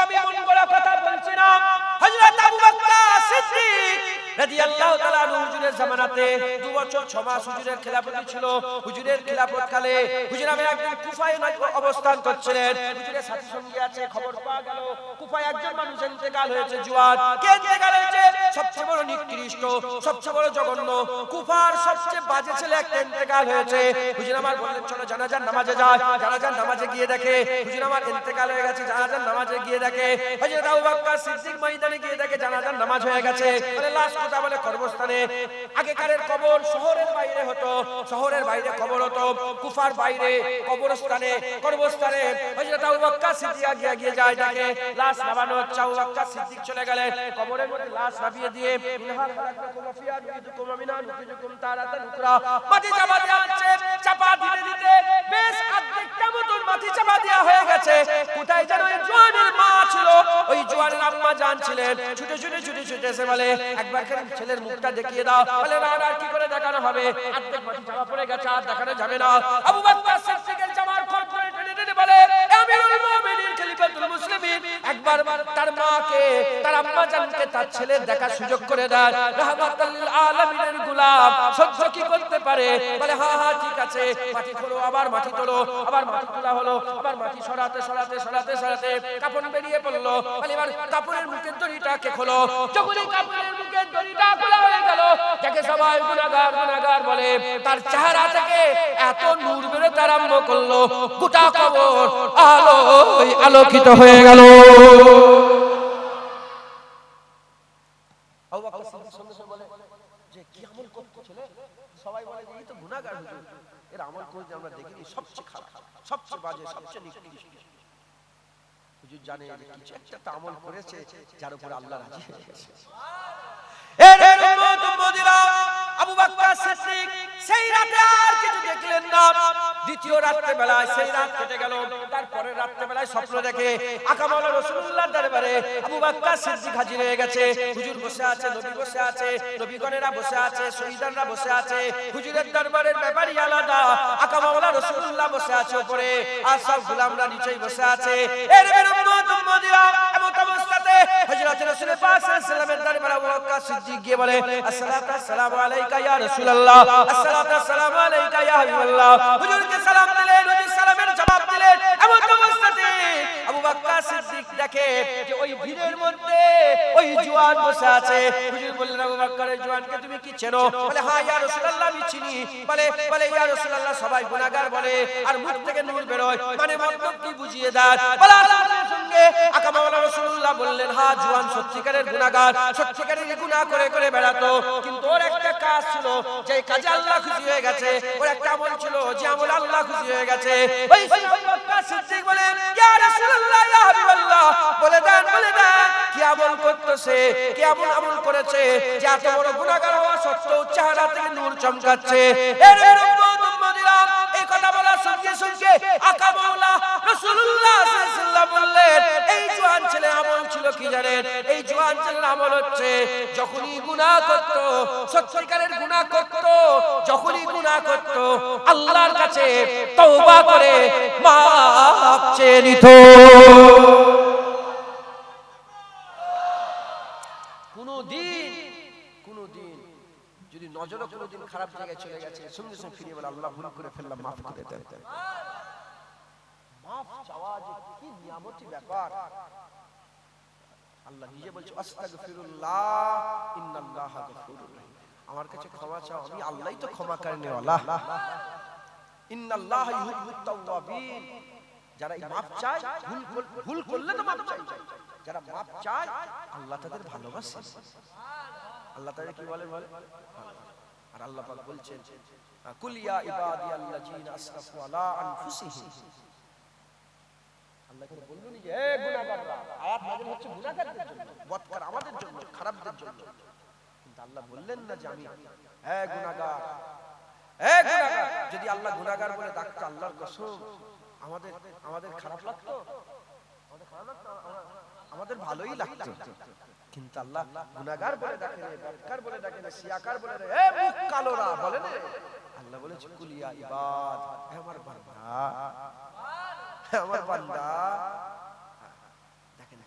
আমি মন গড়া কথা বলছি না। হযরত আবু বকর সিদ্দিক রাদিয়াল্লাহু তাআলা আনহু হুজুরের জামানাতে 2 বছর 6 মাস হুজুরের খেলাফত ছিল। হুজুরের খেলাফত কালে হুজুর আমি একদিন কুফায় অবস্থান করছিলেন। হুজুরের সাথী সঙ্গী আছে, খবর পাওয়া গেল কুফায় একজন মানুষ ইন্তেকাল হয়েছে। জুয়ান কে ইন্তেকাল হয়েছে? সবচেয়ে বড় নিকৃষ্ট, সবচেয়ে বড় জঘন্য, কুফার সবচেয়ে বাজে ছেলে একটা ইন্তেকাল হয়েছে। হুজুর আমার বললেন চলো জানাজার নামাজে যাই। জানাজার নামাজে গিয়ে দেখে হুজুর আমার ইন্তেকাল হয়ে গেছে। জানাজার নামাজে গিয়ে দেখে হযরত আবু বকর সিদ্দিক ময়দানে গিয়ে দেখে জানাজার নামাজ হয়ে গেছে। বলে লাশ কোথায়? বলে কবরস্থানে। আগেকারের কবর শহরের বাইরে হতো, শহরের বাইরে কবর হতো, কুফার বাইরে কবরস্থানে, কবরস্থানে হযরত আবু বকর সিদ্দিক গিয়ে যায়, দেখে লাশ নামানো হচ্ছে। আবু বকর সিদ্দিক চলে গেলেন কবরের মধ্যে লাশ নামিয়ে দিয়ে মিনহা খালাকনাকুম ফিহা নুইদুকুম ওয়া মিনহা নুখরিজুকুম তারাতান উখরা, মাটি চাপা দেওয়া হচ্ছে। চাপা দিতে দিতে বেশ অর্ধেকটা মতন মাটি চাপা দেওয়া হয়ে গেছে। কোথায় যেন ওই জোয়ানের মা ছিল, ওই জোয়ানের আম্মা জান ছিলেন। ছুটে ছুটে ছুটে ছুটে এসে বলে একবার করে ছেলের মুখটা দেখিয়ে দাও। বলে না না, কি করে দেখানো হবে, অর্ধেক মাটি চাপা পড়ে গেছে, আর দেখানো যাবে না। আবু বকর সিদ্দিকের জামার খোল করে টেনে টেনে বলে আমিরুল মুমিনিন খলিফাতুল মুসলিমিন একবার তার মাকে, তার আম্মা জানকে তার ছেলের দেখার সুযোগ করে দেয়। রাহমাতুল লিল আলামিনের গোলাম সহ্য কি করতে পারে? বলে হ্যাঁ হ্যাঁ ঠিক আছে, মাটি খোলো, আবার মাটি তোলো, আবার মাটি তোলা হলো, আবার মাটি সরাতে সরাতে সরাতে সরাতে কাপড় বেরিয়ে পড়লো। বলে এবার কাপড়ের মুখের দড়িটাকে খোলো। যখনই কাপড়ের মুখের দড়িটা খোলা হয়ে গেল, যাকে সবাই গুনাহগার গুনাহগার বলে, তার চেহারা থেকে এত নূর বেরোতে আরম্ভ করলো, গোটা কবর আলোয় আলোকিত হয়ে গেল। আবু বকর সিদ্দিক সঙ্গে সঙ্গে বলে যে কি আমল করতে ছেলে? সবাই বলে যে এই তো গুনাহগার হুজুর, এর আমল করে আমরা দেখিনি, সবচেয়ে খারাপ, সবচেয়ে বাজে, সবচেয়ে নিকৃষ্ট। হুজুর জানে যে কিছু একটা আমল করেছে যার উপর আল্লাহ রাজি হয়ে গেছে। এর উম্মত উম্মতিরা, আবু বকর সিদ্দিক সেই রাতে আর কিছু দেখলেন না। দ্বিতীয় রাতে বেলায় সেই রাত কেটে গেল। তারপরে রাতে বেলায় স্বপ্ন দেখে আকা মাওলা রাসূলুল্লাহর দরবারে আবু বকর সিদ্দিক হাজির হয়ে গেছে। হুজুর বসে আছে, নবী বসে আছে, নবীগণেরা বসে আছে, শহীদানরা বসে আছে। হুজুরের দরবারের ব্যাপারই আলাদা। আকা মাওলা রাসূলুল্লাহ বসে আছে উপরে, আর সব গোলামরা নিচেই বসে আছে। এর উম্মত উম্মতিরা, এমন অবস্থাতে হযরত রাসূল পাক সাল্লাল্লাহু আলাইহি ওয়াসাল্লামের দরবারে আবু বকর সিদ্দিক গিয়ে বলে আসসালাতু আসসালামু আলাইকা ইয়া রাসূলুল্লাহ, আসসালাতু আসসালামু আলাইকা ইয়া হাবিবাল্লাহ। হুজুরকে সালাম দিলেন, হুজুর সালামের জবাব দিলেন। এমন অবস্থাতে আবু বকর সিদ্দিক দেখে যে ওই ভিড়ের মধ্যে ওই জওয়ান বসে আছে। হুজুর বললেন আবু বকর, এই জওয়ানকে তুমি কি চেনো? বলে হ্যাঁ ইয়া রাসূলুল্লাহ আমি চিনি। বলে ইয়া রাসূলুল্লাহ সবাই গুনাহগার বলে আর মুখ থেকে নূর বের হয়, মানে মতলব কি বুঝিয়ে দেন? বলে আল্লাহর সঙ্গে আকা মাওলা রাসূলুল্লাহ বললেন হ্যাঁ জওয়ান সত্যিকারের গুনাহগার, সত্যিকারের গুনাহ করে করে বেড়াতো, কিন্তু ওর একটা কাজ ছিল যে কাজে আল্লাহ খুশি হয়ে গেছে। ওর একটা আমল ছিল যে আমল আল্লাহ খুশি হয়ে গেছে। ওই আবু বকর সিদ্দিক বলেন ইয়া রাসূলুল্লাহ ইয়া হাবিবাল্লাহ, বলে দেন কি আমল করতেছে, কি এমন আমল করেছে যে এত বড় গুনাহগার হওয়া সত্ত্বেও চেহারা থেকে নূর চমকাচ্ছে। এর উম্মত উম্মতিরা, এই কথা বলার সঙ্গে সঙ্গে আকা মাওলা রাসূলুল্লাহ সাল্লাল্লাহু আলাইহি ওয়াসাল্লাম বললেন এই জওয়ান ছেলে আমল ছিল কি জানেন? এই জওয়ান ছেলের আমল হচ্ছে যখনই গুনাহ করত, সত্যিকারের গুনাহ করত, যখনই গুনাহ করত আল্লাহর কাছে তওবা করে মাফ চেয়ে নিত। কোনদিন যদি নজরে কোনদিন খারাপ জায়গায় চলে গেছে, সঙ্গে সঙ্গে ফিরে বলে আল্লাহ ভুল করে ফেললাম, মাফ করে দেন। মাফ চাওয়া যে কি নিয়ামতি ব্যাপার। আল্লাহ নিজে বলছে আস্তাগফিরুল্লাহ ইন্নাল্লাহা গফুরুর রহিম, আমার কাছে ক্ষমা চাও, আমি আল্লাহই তো ক্ষমা করনে ওয়ালা। ইন্নাল্লাহা ইউহিব্বুত তাওয়াবিন, যারা মাফ চায়, ভুল করলে তো মাফ চায়, যারা মাফ চায় আল্লাহ তাদের ভালোবাসে। আল্লাহ তাআলা কি বলেন? আর আল্লাহ পাক বলছেন কুল ইয়া ইবাদিয়াল্লাযিনা আসরাফু আলা আনফুসিহিম। আল্লাহ করে বললেন যে হে গুনাহগাররা, আয়াত নাযিল হচ্ছে গুনাহগারদের জন্য, বদকার আমাদের জন্য, খারাপদের জন্য। কিন্তু আল্লাহ বললেন না যে আমি হে গুনাহগার, হে গুনাহগার। যদি আল্লাহ গুনাহগার বলে ডাকতো, আল্লাহর কসম আমাদের খারাপ লাগতো? আমাদের ভালোই লাগতো, কিন্তু আল্লাহ গুনাহগার বলে ডাকে না, বদকার বলে ডাকে না, সিয়াকার বলে ডাকে, এ মুখ কালোরা বলে না। আল্লাহ বলেছে কুলিয়া ইবাদ, হে আমার বান্দা, হে আমার বান্দা। দেখেন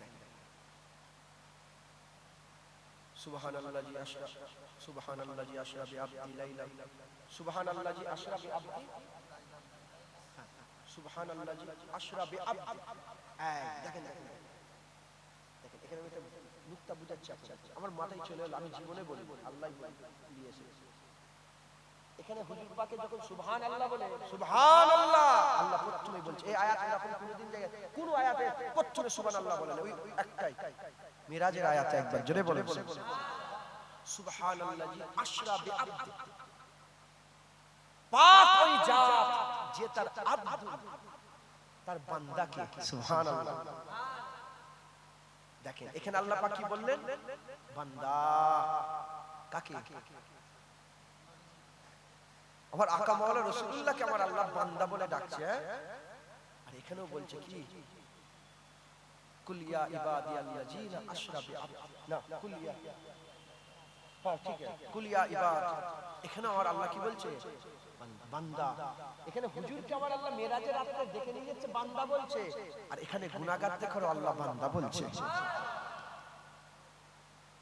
সুবহানাল্লাযী আশরা, সুবহানাল্লাযী আশরা বিআবদি লাইলান, সুবহানাল্লাযী আশরা বিআবদি, সুবহানাল্লাযী আশরা বিআবদি। দেখেন এখানে আমি একটা নুকতা বুঝাচ্ছি আপনাদের, আমার মাথায় চলে এলো, আমি জীবনে বলি, আল্লাহই দিয়েছে। এখানে হুজুর পাকে যখন সুবহানাল্লাহ বলে, সুবহানাল্লাহ আল্লাহ প্রথমেই বলছে। এই আয়াত এরকম কোনদিন জায়গায় কোন আয়াতে প্রথমে সুবহানাল্লাহ বলে না, ওই একটাই মিরাজের আয়াতে একবার জোরে বলে সুবহানাল্লাযী আশরা বিআবদি, পাক ওই জাত যে তার আব্দ, তার বান্দাকে, সুবহানাল্লাহ। দেখেন এখানে আল্লাহ পাক কি বললেন, বান্দা কাকে, আমার আকা মাওলানা রাসূলুল্লাহকে আমার আল্লাহ বান্দা বলে ডাকছে। আর এখানেও বলছে কি, কুল ইয়া ইবাদিয়াল্লাযীনা আশরাফু না কুল ইয়া, হ্যাঁ ঠিক আছে, কুল ইয়া ইবাদ। এখানে আমার আল্লাহ কি বলছে, বান্দা। এখানে হুজুরকে আমার আল্লাহ মেরাজের রাতে দেখে নিয়ে যাচ্ছে, বান্দা বলছে। আর এখানে গুনাহগার দেখো আল্লাহ বান্দা বলছে।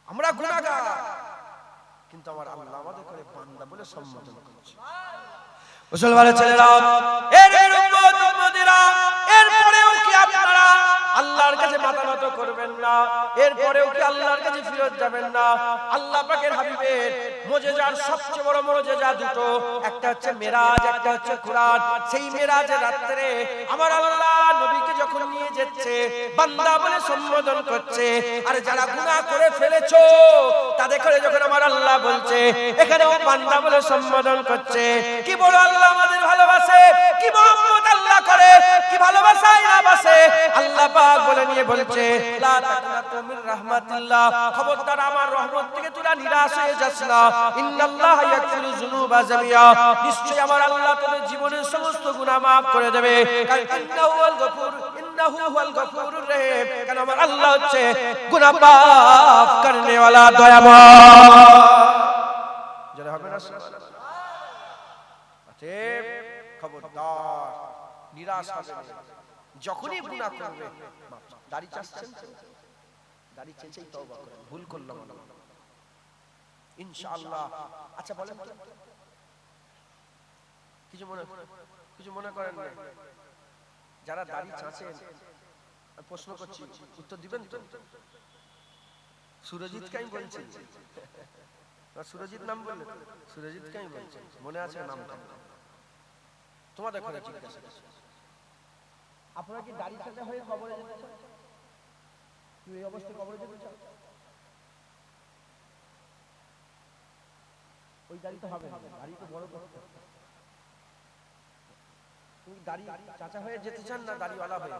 আমরা গুনাহগার, কিন্তু আমার আল্লাহ আমাদের করে বান্দা বলে সম্বোধন করছে। মুসলমানের ছেলেরা, এর উম্মত উম্মতিরা, এরপরেও কি আপনারা আল্লাহর কাছে মাথা নত করবেন না? এরপরেও কি আল্লাহর কাছে ফিরত যাবেন না? আল্লাহ পাকের হাবিবের মুজিজার সবচেয়ে বড় মুজিজা দুটো, একটা হচ্ছে মেরাজ, একটা হচ্ছে কুরআন। সেই মেরাজের রাতে আমার আল্লাহ নবীকে যখন নিয়ে যাচ্ছে, বান্দা বলে সম্বোধন করছে। আর যারা গুনাহ করে ফেলেছো তাদের করে যখন আমার আল্লাহ বলছে, এখানেও বান্দা বলে সম্বোধন করছে। কি বড় আল্লাহ আমাদের ভালোবাসে, কি মহব্বত আল্লাহ করে, কি ভালোবাসায় না বাসে। আল্লাহ পাক বলে নিয়ে বলছে, লা তাকনাতু মির রাহমাতিল্লাহ, খবরদার আমার রহমত থেকে তোরা নিরাশ হয়ে যাস না। ইন্নাল্লাহা ইয়াগফিরু যুনুবা জামিআ, নিশ্চয়ই আমার আল্লাহ তোদের জীবনের সমস্ত গুনাহ maaf করে দেবে। ইন্নাহু হুয়াল গফুর, ইন্নাহু হুয়াল গফুরুর রহিম, কারণ আমার আল্লাহ হচ্ছে গুনাহ maaf করনে वाला দয়াময়। যারা হবে না খবরদার নিরাশ হবে না, যখনই গুনাহ করবে। দাড়ি চাচ্ছেন, দাড়ি চেঁচেই তওবা করেন, ভুল করলাম ইনশাআল্লাহ। আচ্ছা বলেন তো, কিছু মনে করেন না? যারা দাড়ি চাচ্ছেন, প্রশ্ন করছি, উত্তর দিবেন তো? সুরজিৎকে আমি বলছি, সুরজিৎ নাম বললে, সুরজিৎকে আমি বলছি, মনে আছে নামটা? তোমাদের ঘরে জিজ্ঞাসা করছি, আপনারা কি দাড়ি চাচা হয়ে কবরে যেতে চান? তুই এই অবস্থায় কবরে যেতে চান? ওই দাড়ি তো হবে না, দাড়ি তো বড় করতে। তুমি দাড়ি চাচা হয়ে যেতে চান না দাড়িওয়ালা হয়ে?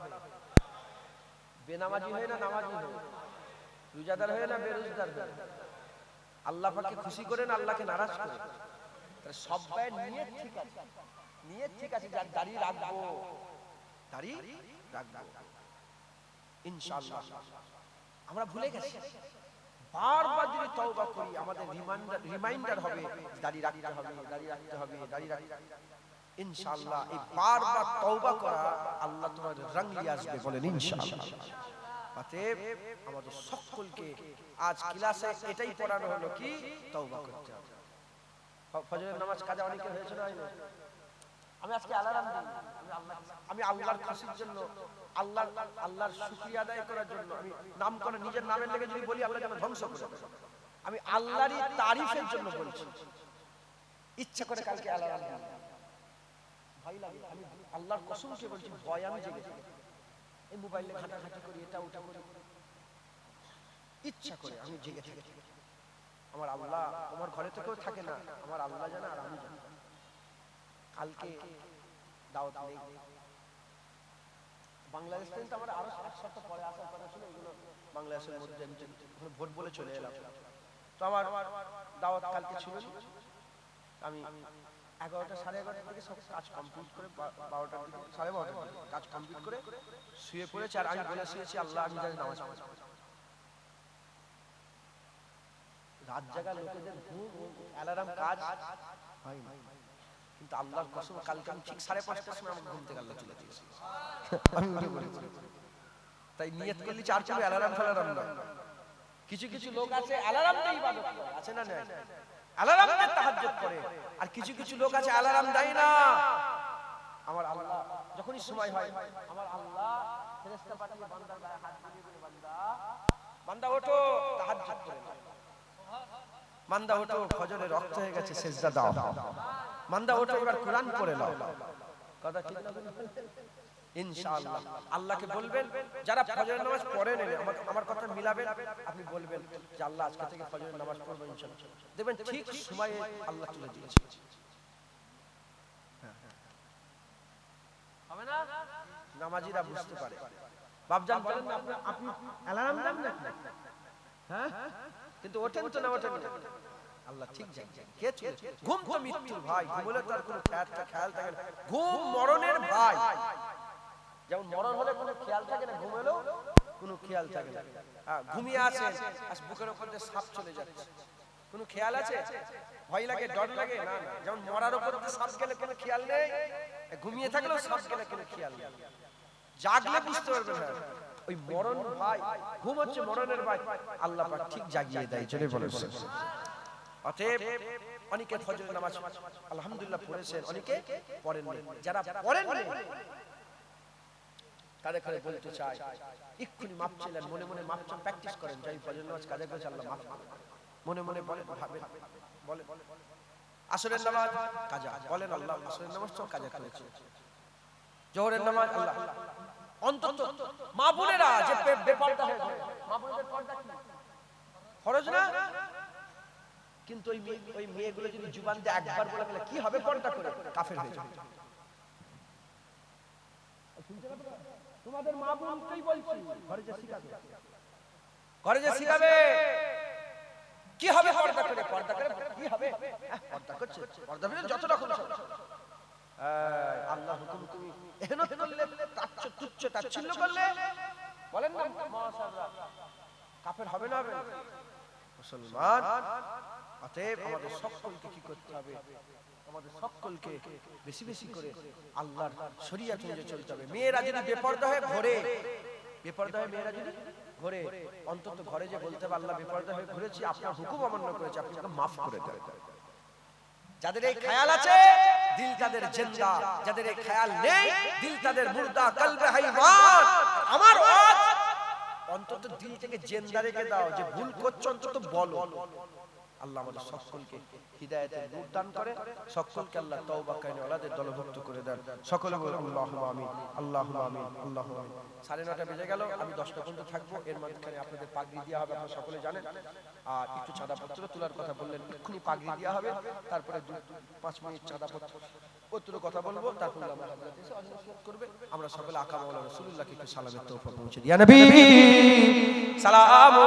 বেনামাজি হয়ে না নামাজি হয়ে? রোজাদার হয়ে না বেরোজগার হয়ে? আল্লাহ পাককে খুশি করে না আল্লাহকে নারাজ করে? তাহলে সবাই নিয়ত ঠিক আছে, নিয়ত ঠিক আছে, যার দাড়ি রাখবো, দাড়ি রাখবো ইনশাআল্লাহ। আমরা ভুলে গেছি, বারবার যদি তওবা করি আমাদের রিমাইন্ডার হবে, দাড়ি রাখতে হবে, দাড়ি রাখতে হবে, দাড়ি রাখতে ইনশাআল্লাহ। এই বারবার তওবা করা আল্লাহ তোমাদের রং নিয়ে আসবে, বলেন ইনশাআল্লাহ। অতএব আমাদের সকলকে আজ ক্লাসে এটাই পড়ানো হলো, কি তওবা করতে হবে। ফজরের নামাজ কাজা অনেকে হয়েছে না? আমি আজকে অ্যালার্ম দিই, আমি আল্লাহর খুশির জন্য, আল্লাহর শুকরিয়া আদায় করার জন্য, আমি নাম করে নিজের নামের লেগে যদি বলি আল্লাহ যেন ধ্বংস করে দেয়, আমি আল্লাহরই তারিফের জন্য বলছি। ইচ্ছা করে কালকে অ্যালার্ম দিই, ভয় লাগে, আমি আল্লাহর কসমকে বলছি, ভয় আমি জেগেছি, এই মোবাইলে ঘাটাঘাটি করি, এটা ওটা করি, ইচ্ছা করে আমি জেগে থাকি। আমার আল্লাহ, আমার ঘরে তো কেউ থাকে না, আমার আল্লাহ জানে আর আমি জানি। কালকে দাওয়াত নেই, বাংলাদেশ থেকে আমার আরো এক সপ্তাহ পরে আসার কথা ছিল, এগুলো বাংলাদেশের মধ্যে ভোট বলে চলে এলাম। তো আমার দাওয়াত কালকে ছিল, আমি 11টা 11:30 থেকে সব কাজ কমপ্লিট করে 12টার দিকে 12:30টার দিকে কাজ কমপ্লিট করে শুয়ে পড়েছে। আর আমি বলে শুয়েছি আল্লাহ আমি জানি নামাজ পড়ব। রাত জাগা লোকেদের ঘুম অ্যালার্ম কাজ হয় না, কিন্তু আল্লাহর কসম কালকে আমি ঠিক 5:30টার সময় আমার ঘুম থেকে আল্লাহ তুলে দিয়েছে। আমি উঠে পড়েছি। তাই নিয়ত করলি চার চলে অ্যালার্ম ফেলারাম না। কিছু কিছু লোক আছে অ্যালার্ম দিয়ে ইবাদত করে, আছে না না? অ্যালার্ম দিয়ে তাহাজ্জুদ করে। আর কিছু কিছু লোক আছে অ্যালার্ম দেয় না। আমার আল্লাহ যখনই সময় হয় আমার আল্লাহ ফেরেশতা পাঠিয়ে বান্দার গায়ে হাত দিয়ে বলে বান্দা বান্দা ওঠো তাহাজ্জুদ করে নাও। বান্দা ওঠো ফজরে রক্ত হয়ে গেছে সিজদা দাও। বান্দা ওঠো এবার কোরআন পড়ে নাও। কথা ঠিক না? ইনশাআল্লাহ আল্লাহকে বলবেন যারা ফজরের নামাজ পড়েন আমার কথা মিলাবেন, আপনি বলবেন যে আল্লাহ আজকে থেকে ফজরের নামাজ পড়ব ইনশাআল্লাহ। দেখবেন ঠিক সময়ে আল্লাহ তুলে দিয়েছে। হবে না? নামাজিরা বুঝতে পারে। বাপজান বলেন না আপনি অ্যালার্ম দেন না? হ্যাঁ, কিন্তু ওঠেন তো না ওঠেন না? আল্লাহ ঠিক জানেন। কে চলে? ঘুম তো মৃত্যুর ভাই, ঘুমলে তার কোনো খেয়াল থাকে না। ঘুম মরণের ভাই। যেমন মরণ হলে কোনো খেয়াল থাকে না, ঘুমেলেও কোনো খেয়াল থাকে না। হ্যাঁ, ঘুমিয়ে আছেন আর বুকের উপর দিয়ে সাপ চলে যাচ্ছে, কোনো খেয়াল আছে? ভয় লাগে, ডর লাগে না? যেমন মরার উপর দিয়ে সাপ গেলে কোনো খেয়াল নেই, ঘুমিয়ে থাকলেও সাপ গেলে কোনো খেয়াল নেই। জাগলে বুঝতে পারবেন না ওই মরণ ভাই, ঘুম হচ্ছে মরণের ভাই। আল্লাহ পাক ঠিক জাগিয়ে দেয়, জোরে বলেছেন। অতএব অনেকে ফজরের নামাজ আলহামদুলিল্লাহ পড়েছেন, অনেকে পড়েননি। যারা পড়েননি তাদের কাছে বলতে চাই এক্ষুনি মাপ চাইলেন, মনে মনে মাপ চান, প্র্যাকটিস করেন। যাই ফজরের নামাজ কাজে করেছে আল্লাহ মাফ করবেন, মনে মনে বলেন, ভাবেন, বলেন। আসরের নামাজ কাজা বলেন আল্লাহ আসরের নামাজ তো কাজা করেছে। জোহরের নামাজ আল্লাহ অন্তত মা বোনেরা যে বেপরদা হয়ে যায়, মা বোনদের পর্দা কি ফরজ না? কিন্তু ওই মেয়েগুলো যদি জুবান দিয়ে একবার বলে ফেলে কি হবে পর্দা করে, কাফের হয়ে যাবে। তোমাদের মা বোনকেই বলছি ঘরে যে শিখাবে, ঘরে যে শিখাবে কি হবে পর্দা করে, পর্দা করে কি হবে, পর্দা করছে, পর্দা করে যত রকম আল্লাহ হুকুম তুমি এহনত করলে, তুচ্ছ তাচ্ছিল্য করলে বলেন না মহাসাবরা কাফের হবে না? হবে মুসলমান। অতএব আমাদের সকলকে কি করতে হবে? আমাদের সকলকে বেশি বেশি করে আল্লাহর শরীয়ত অনুযায়ী চলতে হবে। মেয়েরা যদি বেপরদা হয়ে ঘোরে, বেপরদা হয়ে মেয়েরা যদি ঘোরে, অন্তত ঘরে যে বলতে হবে আল্লাহ বেপরদা হয়ে ঘুরেছি, আপনার হুকুম অমান্য করেছি, আপনি ওকে মাফ করে দেন। যাদের এই খেয়াল আছে দিল তাদের জিন্দা, যাদের এই খেয়াল নেই দিল তাদের মুর্দা, কলবে হাইওয়ান। আমার ওয়াজ অন্তত দিল থেকে জিন্দা রেখে দাও, যে ভুল করছো অন্তত বলো। আল্লাহ আমাদের সকলকে হিদায়াতের নূর দান করে, সকলকে আল্লাহ তওবা কায়নাওয়ালাদের দলভুক্ত করে দেন। সকলে বলুন আল্লাহুম্মা আমিন, আল্লাহুম্মা আমিন, আল্লাহুম্মা আমিন। 9:30 বেজে গেল, আমি 10টা পর্যন্ত থাকবো। এর মাঝখানে আপনাদের পাগড়ি দেওয়া হবে, আপনারা সকলে জানেন। আর একটু চাঁদাপত্র তোলার কথা বললেন, এক্ষুনি পাগড়ি দেওয়া হবে। তারপরে 2-5 মিনিট চাঁদাপত্র কথা বলবো, তারপর আমরা হযরত এসে নসিহত করবে। আমরা সকলে আকা মাওলানা রাসূলুল্লাহকে একটু সালামের তোহফা পৌঁছে দিই। ইয়া নবী সালামু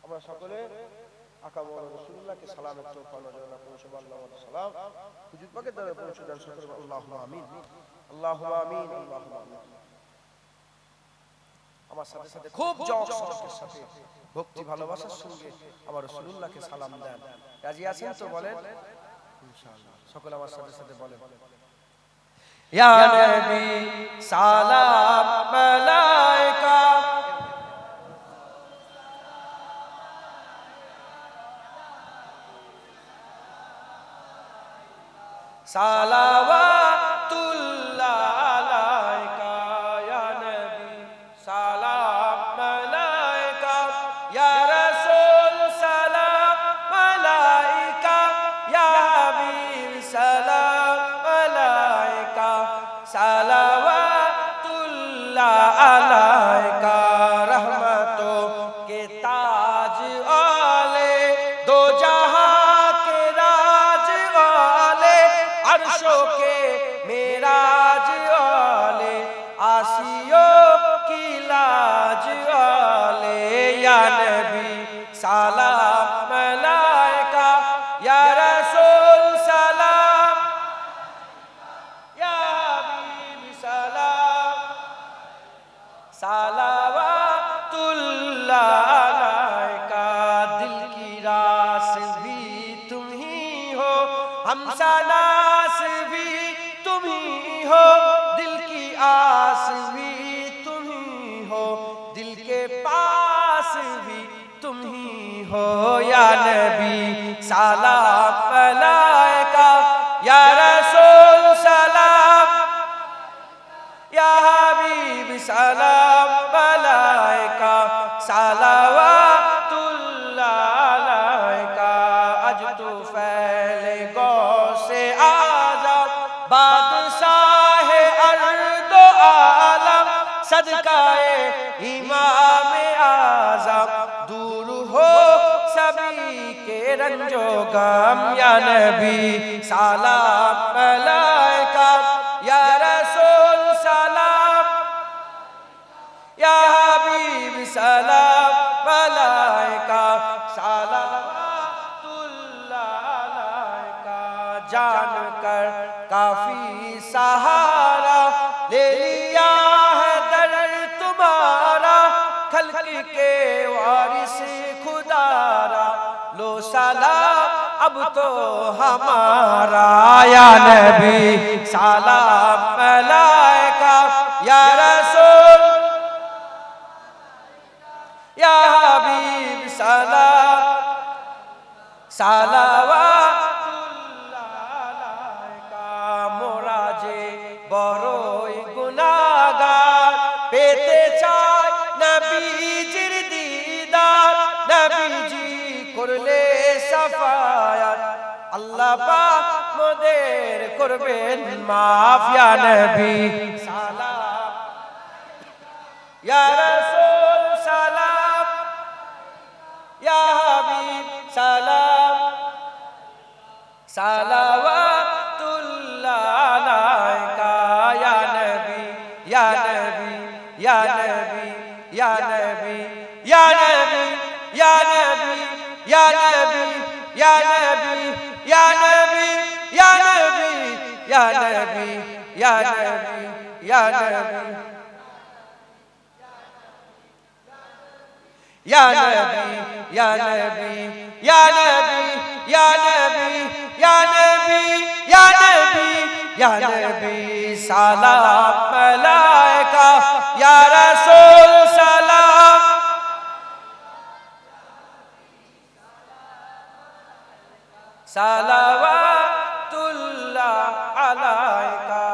আমরা সকলে আকা মাওলানা রাসূলুল্লাহকে সালামের তোহফা নজরানা পৌঁছাবো। আল্লাহু সালাম হুজুর পাকের দ্বারা পৌঁছে দেন। সকলে আল্লাহুম্মা আমিন, আল্লাহুম্মা আমিন, আল্লাহুম্মা আমিন। আমার সাথে সাথে খুব জওকের সাথে ভক্তি ভালোবাসার সঙ্গে আমার রাসূলুল্লাহকে সালাম দেন। রাজি আছেন তো? বলেন ইনশাআল্লাহ। সকলে আমার সাথে সাথে বলেন ইয়া নবী সালাম মালাইকা সালাওয়াতুল্লাহ আলাইকা ইয়া নবী সালাম মালাইকা ইয়া রাসূল সালাম মালাইকা ইয়া अलैका रहमतों के ताज वाले दो जहां के राज वाले अर्शों के मेराज वाले आसियों की लाज वाले या नबी सलाम मलाइका या रसूल सलाम या हबीब सलाम सलावतुल्लाह अलैका। दिल की रास भी तुम ही हो हमसनास भी तुम ही हो दिल की आस भी तुम ही हो दिल के पास भी तुम ही हो या नबी सलाम अलैका या रसूल सलाम या हबीब सलाम अलैका सलावतुल्लाह अलैका। अज तो फैले गौ से आज़म बादशाह अर्द आलम सदकाए इमाम आज़म दूर हो सभी के रंजो गम या नबी सलाम अलैका या रसूल सलाम या हबीब सलाम अलैका सलावतुल्लाह अलैका। जान कर काफी सहारा ले लिया है दर तुम्हारा खल्क के वारिस खुदारा लो सलाम अब तो हमारा या नबी सलाम अलैका या रसूल या हबीब सलाम सलावतुल्लाह अलैका। मोरा जे बड़ोई गुनाहगार पेते चाय नबीजिर दीदार नबीजी करले सफायात আল্লাহ পাক মোদের করবেন মাফ ইয়া নবী সালাম ইয়া রাসূল সালাম ইয়া হাবিব সালাম সালাওয়াতুল্লাহ আলাইকা ইয়া নবী ইয়া নবী ইয়া নবী ইয়া নবী ইয়া নবী ইয়া নবী ইয়া নবী ইয়া নবী या नबी या नबी या नबी या नबी या नबी या नबी या नबी या नबी या नबी या नबी या नबी या नबी सलाम मलाइका या रसूल सलाम সালাওয়াতুল্লাহ আলাইকা।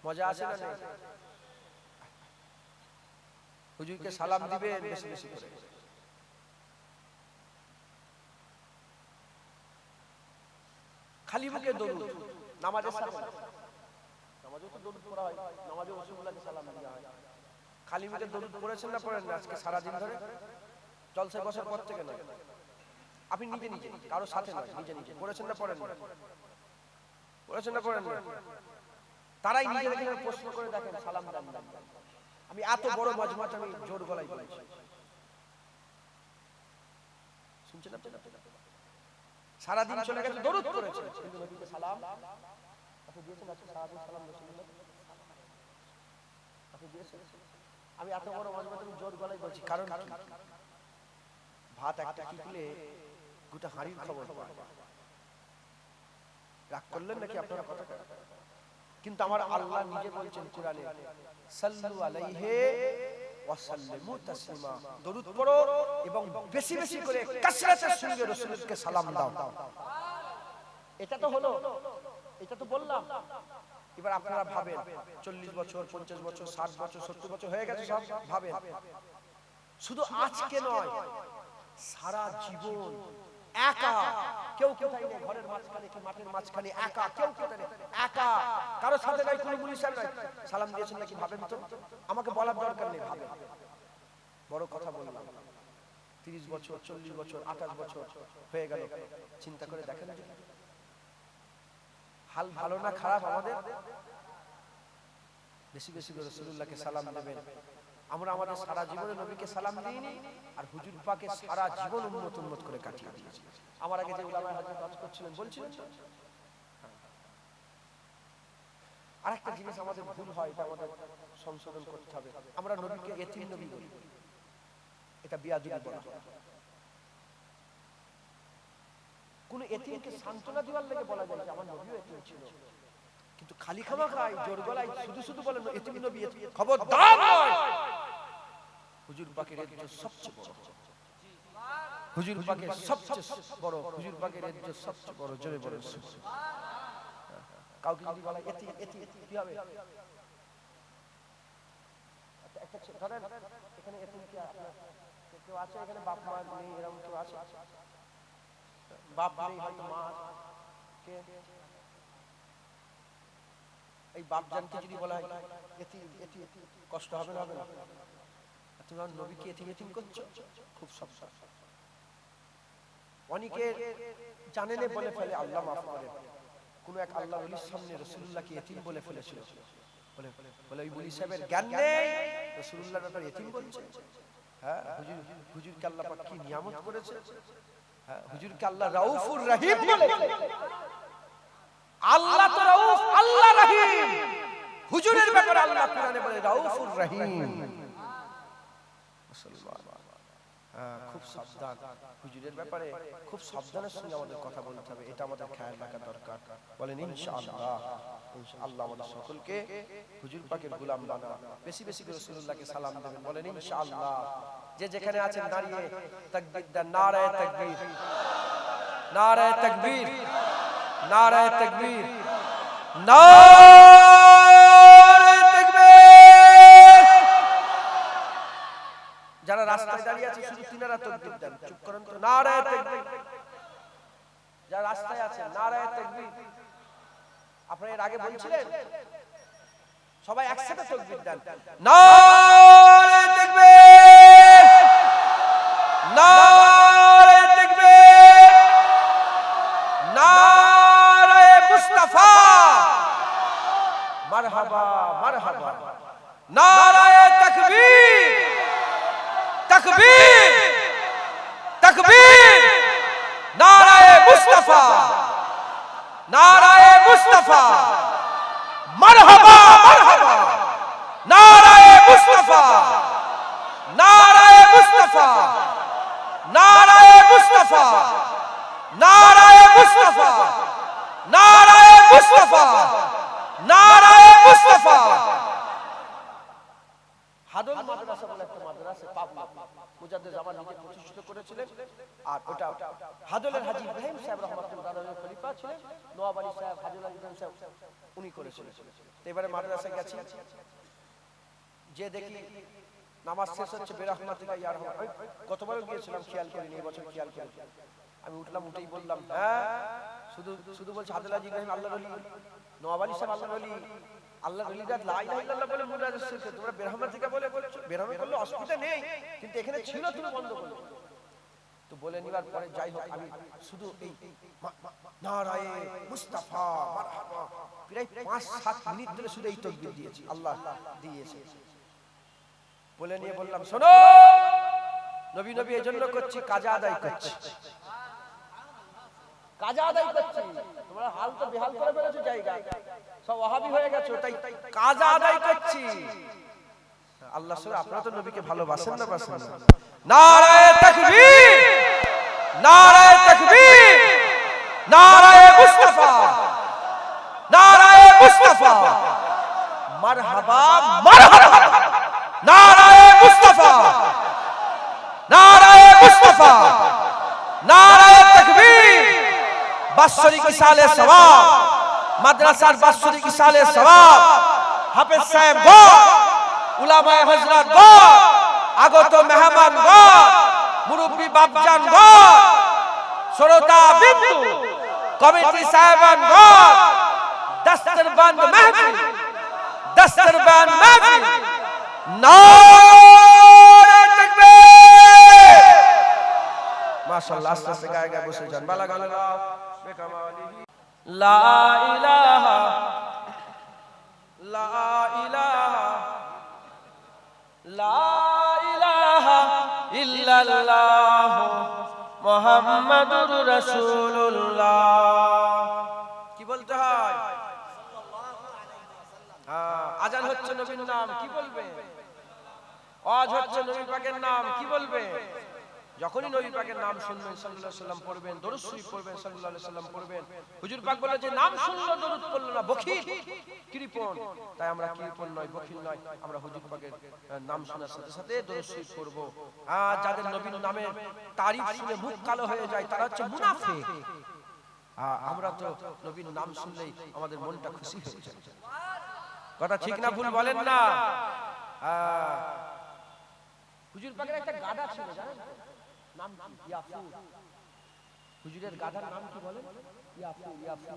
মজা আছে না? হুজুরকে সালাম দিবেন বেশি বেশি করে। খালি মুখে দরুদ নামাজের সাথে, নামাজেও তো দরুদ পড়া হয়, নামাজে রাসূলুল্লাহকে সালাম দেওয়া হয়। খালি মুখে দরুদ পড়েছেন না পড়েন না আজকে সারা দিন ধরে? জলসে বসার পর থেকে নয়, আপনি নিজে নিজে কারো সাথে নয়, নিজে নিজে পড়েছেন না পড়েন না? পড়েছেন না পড়েন না? তারাই নিজেদেরকে প্রশ্ন করে দেখেন সালাম দেন না। আমি এত বড় মজমাতে আমি জোর গলায় বলেছি, শুনছেন আপনি? সারা দিন চলে গেছে দরুদ করেছে কিন্তু নবীকে সালাম আপনি দিয়েছেন? আজকে সারা দিন সালাম রাসূলুল্লাহ আপনি দিয়েছেন? আমি এত বড় মজমাতে আমি জোর গলায় বলছি, কারণ ভাত একটা টিকলে গোটা হাঁড়ির খবর পায়। রাগ করলেন নাকি আপনারা কথাটা? কিন্তু আমার আল্লাহ নিজে বলছেন কোরআনে, সাল্লু আলাইহি ওয়া সাল্লিমু তাসলিমা, দরুদ পড়ো এবং বেশি বেশি করে কাসরাতের সঙ্গে রাসূলকে সালাম দাও। এটা তো হলো, এটা তো বললাম। এবার আপনারা ভাবেন 40 বছর 50 বছর 60 বছর 70 বছর হয়ে গেছে, সব ভাবেন শুধু আজকে নয় সারা জীবন একা, কেউ কোথায় নেই, ঘরের মাঝখানে কি মাঠের মাঝখানে একা, কেউ কোথায় নেই, একা, কারো সাথে নাই, কোনো মুলি সাহেব নাই। সালাম দিয়েছেন নাকি ভাবেন তো, আমাকে বলার দরকার নেই, ভাবেন। বড় কথা বললাম, 30 বছর 40 বছর 28 বছর হয়ে গেল, চিন্তা করে দেখেন হাল ভালো না খারাপ আমাদের? বেশি বেশি করে রাসূলুল্লাহকে সালাম দেবেন। আমরা আমাদের সারা জীবনে নবীকে সালাম দিইনি, আর হুজুর পাকে সারা জীবন উম্মত করে কাটিয়ে দিয়েছি। আমার আগে যে উলামায়ে হাদিস কাজ করছিলেন বলছিলেন, আরেকটা জিনিস আমাদের ভুল হয়, এটা আমাদের সংশোধন করতে হবে। আমরা নবীকে এতিম নবী বলি, এটা বিয়াদবি বলা হয়। কোন এতিমকে সান্ত্বনা দেওয়ার লাগে বলা যায় যে আমার নবীও এতিম ছিল, কিন্তু খালি খামাখাই জোর গলায় শুধু শুধু বলেন এতিম নবী, খবরদার নয়। হুজুর পাকের ইজ্জত সবচেয়ে বড়, হুজুর পাকের সবচেয়ে বড়, হুজুর পাকের ইজ্জত সবচেয়ে বড়। জোরে বলেন সুবহানাল্লাহ। কাউকে যদি বলা এতিম এতিম কি হবে? একটা ধরেন এখানে এতিম কি আপনার কেউ আছে? এখানে বাপ মা নেই, এরকম কেউ আছে? বাপ নেই, হয়তো মা কে, এই বাপ জানকে যদি বলা হয় এতিম এতিম, কষ্ট হবে না? হবে না? তুমি আমার নবীকে এতিম এতিম করছো, খুব সাবধান। অনেকে জানেনে বলে ফেলে, আল্লাহ মাফ করেন, কোন এক আল্লাহ ওলির সামনে রাসূলুল্লাহকে এতিম বলে ফেলেছিল। বলে ওই ওলি সাহেবের জ্ঞান নেই, রাসূলুল্লাহর ব্যাপারে এতিম বলছে। হ্যাঁ, হুজুরকে আল্লাহ পাক কি নিয়ামত করেছে। হ্যাঁ, হুজুরকে আল্লাহ রাউফুর রহিম বলেছে। আল্লাহ তো রাউফ, আল্লাহ রহিম। হুজুরের ব্যাপারে আল্লাহ কোরআনে বলে রাউফুর রহিম। খুব সাবধান, হুজুরের ব্যাপারে খুব সাবধানের সঙ্গে আমাদের কথা বলতে হবে, এটা আমাদের খেয়াল রাখা দরকার। বলেন ইনশাআল্লাহ। ইনশাআল্লাহ আমাদের সকলকে হুজুর পাকের গোলাম বানা, বেশি বেশি করে রাসূলুল্লাহকে সালাম দেবেন। বলেন ইনশাআল্লাহ। যে যেখানে আছেন দাঁড়িয়ে তাকবীর দেন, নারায়ে তাকবীর, নারায়ে তাকবীর, নারায়ে তাকবীর, নারায়ে তাকবীর। যারা রাস্তায় দাঁড়িয়ে আছে শুধু তিনারা তাকবীর দেন, চুপ করেন তো। নারায়ে তাকবীর। যারা রাস্তায় আছেন নারায়ে তাকবীর। আপনারা এর আগে বলছিলেন, সবাই একসাথে তাকবীর দেন। নারায়ে তাকবীর, নারায়ে তাকবীর, নারায়ে মুস্তাফা, মারহাবা মারহাবা, নারায়ে তাকবীর, তাকবীর, তাকবীর, নারায়ে মুস্তাফা, নারায়ে মুস্তাফা, মারহাবা মারহাবা, নারায়ে মুস্তাফা, নারায়ে মুস্তাফা, নারায়ে মুস্তাফা, নারায়ে মুস্তাফা, নারায়ে মুস্তাফা, নারায়ে মুস্তাফা। হাদল মাদ্রাসা বলে একটা মাদ্রাসা পাবনা, মুজাদ্দিদ জামান নিজে প্রতিষ্ঠিত করেছিলেন। আর ওটা হাদলের হাজী ইব্রাহিম সাহেব রাহমাতুল্লাহ আলাইহি খলিফা ছিলেন, নওয়াব আলী সাহেব, হাজী ইব্রাহিম সাহেব উনি করেছিলেন। তো এবারে মাদ্রাসায় গেছি, যে দেখি নামাজ শেষ হচ্ছে, বেরহমাতিকা ইয়া রহমান। গতবারও গিয়েছিলাম, খেয়াল করিনি, এই বছর খেয়াল করি। আমি উঠলাম, উঠেই বললাম হ্যাঁ, শুধু বলছে হাদল হাজী ইব্রাহিম আল্লাহর ওলি, নওয়াব আলী সাহেব আল্লাহর ওলি, আল্লাহর ওলিরা লা ইলাহা ইল্লাল্লাহ বলে মুনাজাত শিরকে, তোমরা বেরহমাতিকা বলে বলছো। বেরহমি করলে অসুবিধা নেই, কিন্তু এখানে ছিল তুমি বন্ধ করলে। তো বলে নিবার পরে যাই হোক, আমি শুধু এই নারায়ে মুস্তাফা মারহাবা প্রায় 5-7 মিনিট ধরে শুধু এই তাকবীর দিয়েছি, আল্লাহ দিয়েছে। বলে নিয়ে বললাম শোনো, নবী নবী এজন্য করছি, কাজা আদায় করছি, কাজা আদায় করছি। তোমরা হাল তো বেহাল করে ফেলেছো, জায়গা সব ওয়াহাবি হয়ে গেছো, তাই কাজা আদায় করছি। আল্লাহ সুবহানাহু, আপনারা তো নবীকে ভালোবাসেন না বাসেন না? নারায়ে তাকবীর, নারায়ে তাকবীর, নারায়ে মুস্তাফা, নারায়ে মুস্তাফা, মারহাবা মারহাবা, নারায়ে মুস্তাফা, নারায়ে মুস্তাফা, নারায়ে তাকবীর। বাৎসরিক ইসালে সওয়াব, মাদ্রাসার বাৎসরিক ইসালে সওয়াব, হাফেজ সাহেব গো, উলামায়ে হযরত গো, আগত মেহমান গো, মুরব্বি বাপজান গো, শ্রোতা বিন্দু, কমিটি সাহেবান, দস্তরবান মাহফিল, দস্তরবান মাহফিল, নারে তাকবীর। মাশাআল্লাহ, আস্তে আস্তে গায়ে গায়ে বসে যান। বালা গালা বেকামালিহি লা ইলাহা লা ইলাহা লা ইলাহা ইল্লাল্লাহ মুহাম্মাদুর রাসূলুল্লাহ। কি বলতে হয়? আজান হচ্ছে নবীর নাম, কি বলবে? ওয়াজ হচ্ছে নবী পাকের নাম, কি বলবে? যখনই নবী পাকের নাম শুনবেন সাল্লাল্লাহু আলাইহি সাল্লাম পড়বেন, দরুদ শরীফ পড়বেন, সাল্লাল্লাহু আলাইহি সাল্লাম পড়বেন। হুজুর পাক বলে যে নাম শুনলো দরুদ পড়লো না, বখিল, কৃপণ। তাই আমরা কৃপণ নয়, বখিল নয়, আমরা হুজুর পাকের নাম শোনার সাথে সাথে দরুদ শরীফ পড়ব। আর যাদের নবীর নামের তারিফ শুনে মুখ কালো হয়ে যায় তারা হচ্ছে মুনাফিক। আমরা তো নবীর নাম শুনলেই আমাদের মনটা খুশি হয়ে যায়। কথা ঠিক না ভুল বলেন না? হুজুর পাকের একটা গাধা ছিল, জানেন? নাম কি? ইয়াফু। হুজুরের গাধার নাম কি বলেন? ইয়াফু। ইয়াফু